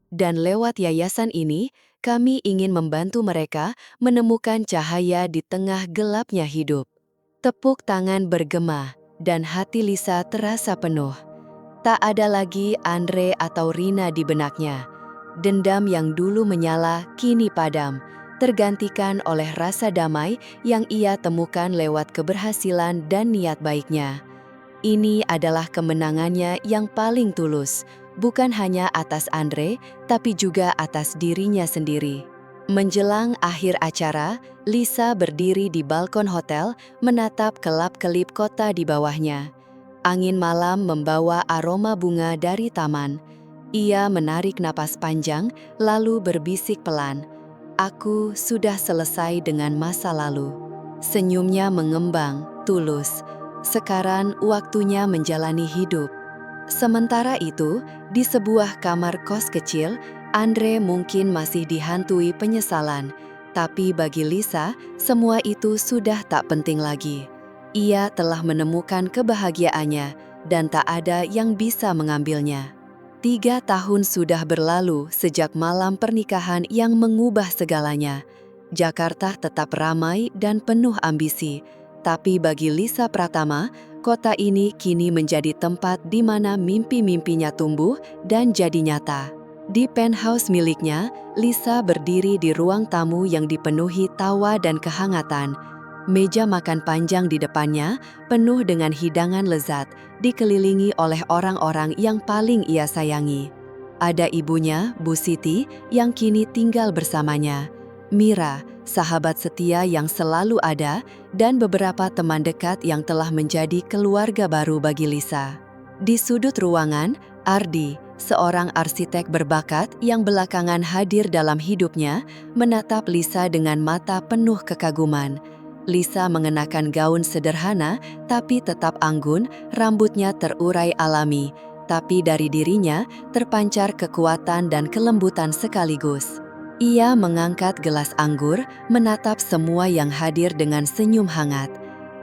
Dan lewat yayasan ini, kami ingin membantu mereka menemukan cahaya di tengah gelapnya hidup. Tepuk tangan bergema, dan hati Lisa terasa penuh. Tak ada lagi Andre atau Rina di benaknya. Dendam yang dulu menyala kini padam, tergantikan oleh rasa damai yang ia temukan lewat keberhasilan dan niat baiknya. Ini adalah kemenangannya yang paling tulus, bukan hanya atas Andre, tapi juga atas dirinya sendiri. Menjelang akhir acara, Lisa berdiri di balkon hotel, menatap kelap-kelip kota di bawahnya. Angin malam membawa aroma bunga dari taman. Ia menarik napas panjang, lalu berbisik pelan, "Aku sudah selesai dengan masa lalu." Senyumnya mengembang, tulus. Sekarang waktunya menjalani hidup. Sementara itu, di sebuah kamar kos kecil, Andre mungkin masih dihantui penyesalan. Tapi bagi Lisa, semua itu sudah tak penting lagi. Ia telah menemukan kebahagiaannya, dan tak ada yang bisa mengambilnya. 3 tahun sudah berlalu sejak malam pernikahan yang mengubah segalanya. Jakarta tetap ramai dan penuh ambisi. Tapi bagi Lisa Pratama, kota ini kini menjadi tempat di mana mimpi-mimpinya tumbuh dan jadi nyata. Di penthouse miliknya, Lisa berdiri di ruang tamu yang dipenuhi tawa dan kehangatan. Meja makan panjang di depannya, penuh dengan hidangan lezat, dikelilingi oleh orang-orang yang paling ia sayangi. Ada ibunya, Bu Siti, yang kini tinggal bersamanya. Mira, sahabat setia yang selalu ada, dan beberapa teman dekat yang telah menjadi keluarga baru bagi Lisa. Di sudut ruangan, Ardi, seorang arsitek berbakat yang belakangan hadir dalam hidupnya, menatap Lisa dengan mata penuh kekaguman. Lisa mengenakan gaun sederhana, tapi tetap anggun, rambutnya terurai alami, tapi dari dirinya terpancar kekuatan dan kelembutan sekaligus. Ia mengangkat gelas anggur, menatap semua yang hadir dengan senyum hangat.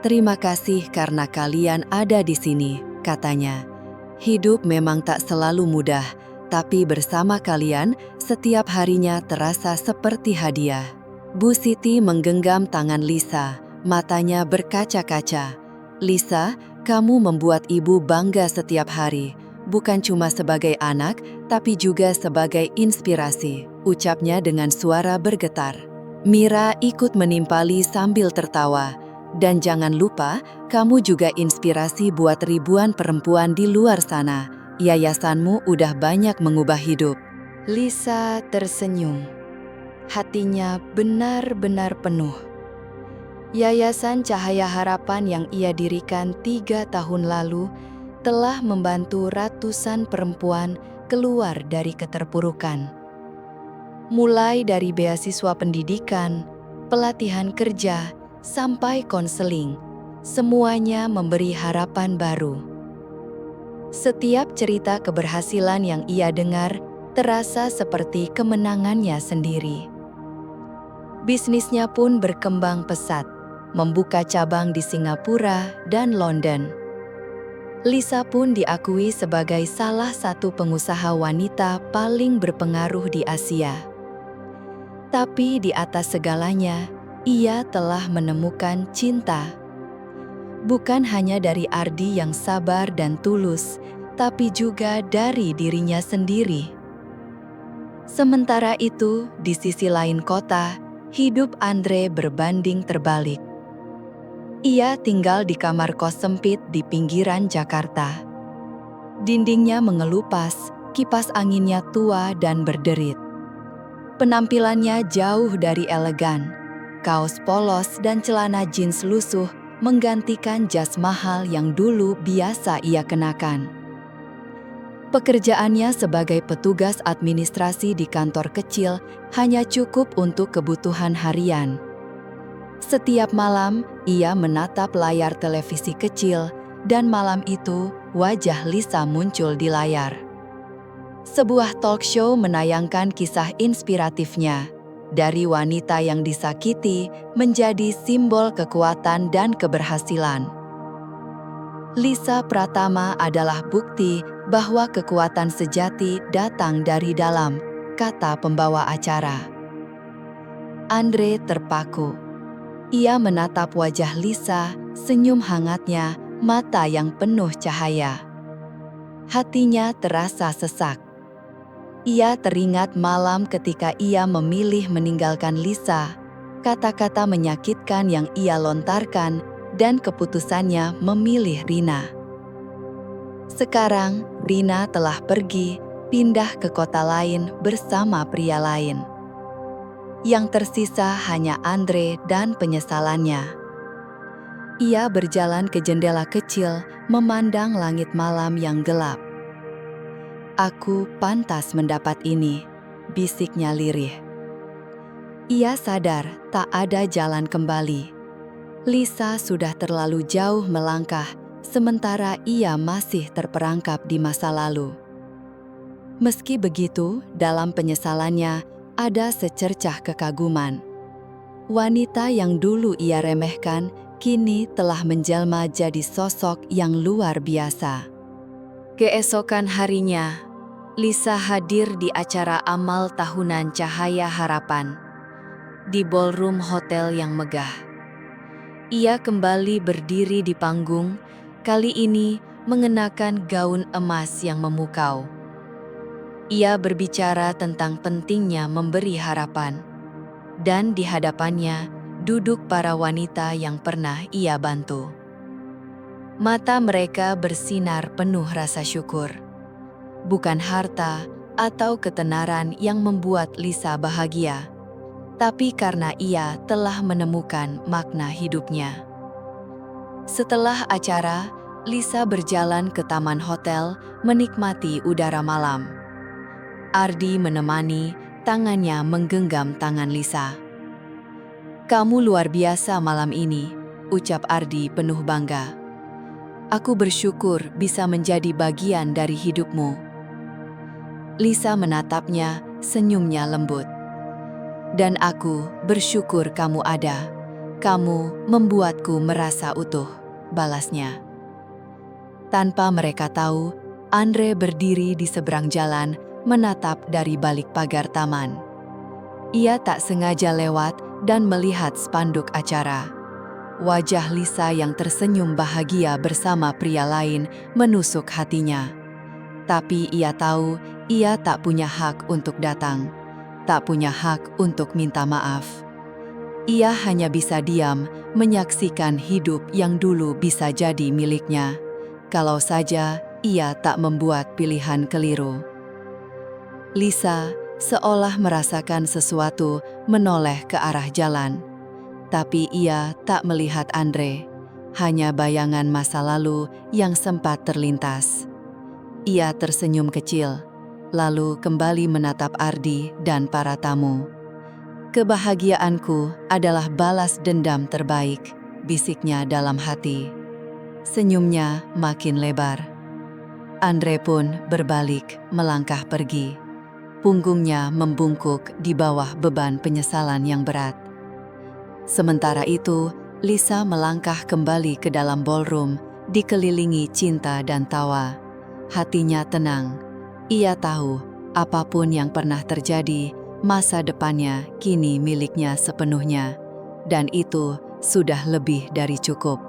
"Terima kasih karena kalian ada di sini," katanya. "Hidup memang tak selalu mudah, tapi bersama kalian, setiap harinya terasa seperti hadiah." Bu Siti menggenggam tangan Lisa, matanya berkaca-kaca. "Lisa, kamu membuat ibu bangga setiap hari. Bukan cuma sebagai anak, tapi juga sebagai inspirasi," ucapnya dengan suara bergetar. Mira ikut menimpali sambil tertawa. "Dan jangan lupa, kamu juga inspirasi buat ribuan perempuan di luar sana. Yayasanmu udah banyak mengubah hidup." Lisa tersenyum. Hatinya benar-benar penuh. Yayasan Cahaya Harapan yang ia dirikan 3 tahun lalu telah membantu ratusan perempuan keluar dari keterpurukan. Mulai dari beasiswa pendidikan, pelatihan kerja, sampai konseling, semuanya memberi harapan baru. Setiap cerita keberhasilan yang ia dengar terasa seperti kemenangannya sendiri. Bisnisnya pun berkembang pesat, membuka cabang di Singapura dan London. Lisa pun diakui sebagai salah satu pengusaha wanita paling berpengaruh di Asia. Tapi di atas segalanya, Ia telah menemukan cinta. Bukan hanya dari Ardi yang sabar dan tulus, tapi juga dari dirinya sendiri. Sementara itu, di sisi lain kota, hidup Andre berbanding terbalik. Ia tinggal di kamar kos sempit di pinggiran Jakarta. Dindingnya mengelupas, kipas anginnya tua dan berderit. Penampilannya jauh dari elegan. Kaos polos dan celana jeans lusuh menggantikan jas mahal yang dulu biasa ia kenakan. Pekerjaannya sebagai petugas administrasi di kantor kecil hanya cukup untuk kebutuhan harian. Setiap malam, ia menatap layar televisi kecil, dan malam itu wajah Lisa muncul di layar. Sebuah talk show menayangkan kisah inspiratifnya, dari wanita yang disakiti menjadi simbol kekuatan dan keberhasilan. Lisa Pratama adalah bukti bahwa kekuatan sejati datang dari dalam, kata pembawa acara. Andre terpaku. Ia menatap wajah Lisa, senyum hangatnya, mata yang penuh cahaya. Hatinya terasa sesak. Ia teringat malam ketika ia memilih meninggalkan Lisa, kata-kata menyakitkan yang ia lontarkan, dan keputusannya memilih Rina. Sekarang, Rina telah pergi, pindah ke kota lain bersama pria lain. Yang tersisa hanya Andre dan penyesalannya. Ia berjalan ke jendela kecil, memandang langit malam yang gelap. "Aku pantas mendapat ini," bisiknya lirih. Ia sadar tak ada jalan kembali. Lisa sudah terlalu jauh melangkah, sementara ia masih terperangkap di masa lalu. Meski begitu, dalam penyesalannya ada secercah kekaguman. Wanita yang dulu ia remehkan, kini telah menjelma jadi sosok yang luar biasa. Keesokan harinya, Lisa hadir di acara amal tahunan Cahaya Harapan di ballroom hotel yang megah. Ia kembali berdiri di panggung, kali ini mengenakan gaun emas yang memukau. Ia berbicara tentang pentingnya memberi harapan, dan di hadapannya duduk para wanita yang pernah ia bantu. Mata mereka bersinar penuh rasa syukur. Bukan harta atau ketenaran yang membuat Lisa bahagia, tapi karena ia telah menemukan makna hidupnya. Setelah acara, Lisa berjalan ke taman hotel menikmati udara malam. Ardi menemani, tangannya menggenggam tangan Lisa. "Kamu luar biasa malam ini," ucap Ardi penuh bangga. "Aku bersyukur bisa menjadi bagian dari hidupmu." Lisa menatapnya, senyumnya lembut. "Dan aku bersyukur kamu ada. Kamu membuatku merasa utuh," balasnya. Tanpa mereka tahu, Andre berdiri di seberang jalan, menatap dari balik pagar taman. Ia tak sengaja lewat dan melihat spanduk acara. Wajah Lisa yang tersenyum bahagia bersama pria lain menusuk hatinya. Tapi ia tahu ia tak punya hak untuk datang, tak punya hak untuk minta maaf. Ia hanya bisa diam, menyaksikan hidup yang dulu bisa jadi miliknya, kalau saja ia tak membuat pilihan keliru. Lisa seolah merasakan sesuatu menoleh ke arah jalan. Tapi ia tak melihat Andre, hanya bayangan masa lalu yang sempat terlintas. Ia tersenyum kecil, lalu kembali menatap Ardi dan para tamu. "Kebahagiaanku adalah balas dendam terbaik," bisiknya dalam hati. Senyumnya makin lebar. Andre pun berbalik melangkah pergi. Punggungnya membungkuk di bawah beban penyesalan yang berat. Sementara itu, Lisa melangkah kembali ke dalam ballroom, dikelilingi cinta dan tawa. Hatinya tenang. Ia tahu, apapun yang pernah terjadi, masa depannya kini miliknya sepenuhnya. dan itu sudah lebih dari cukup.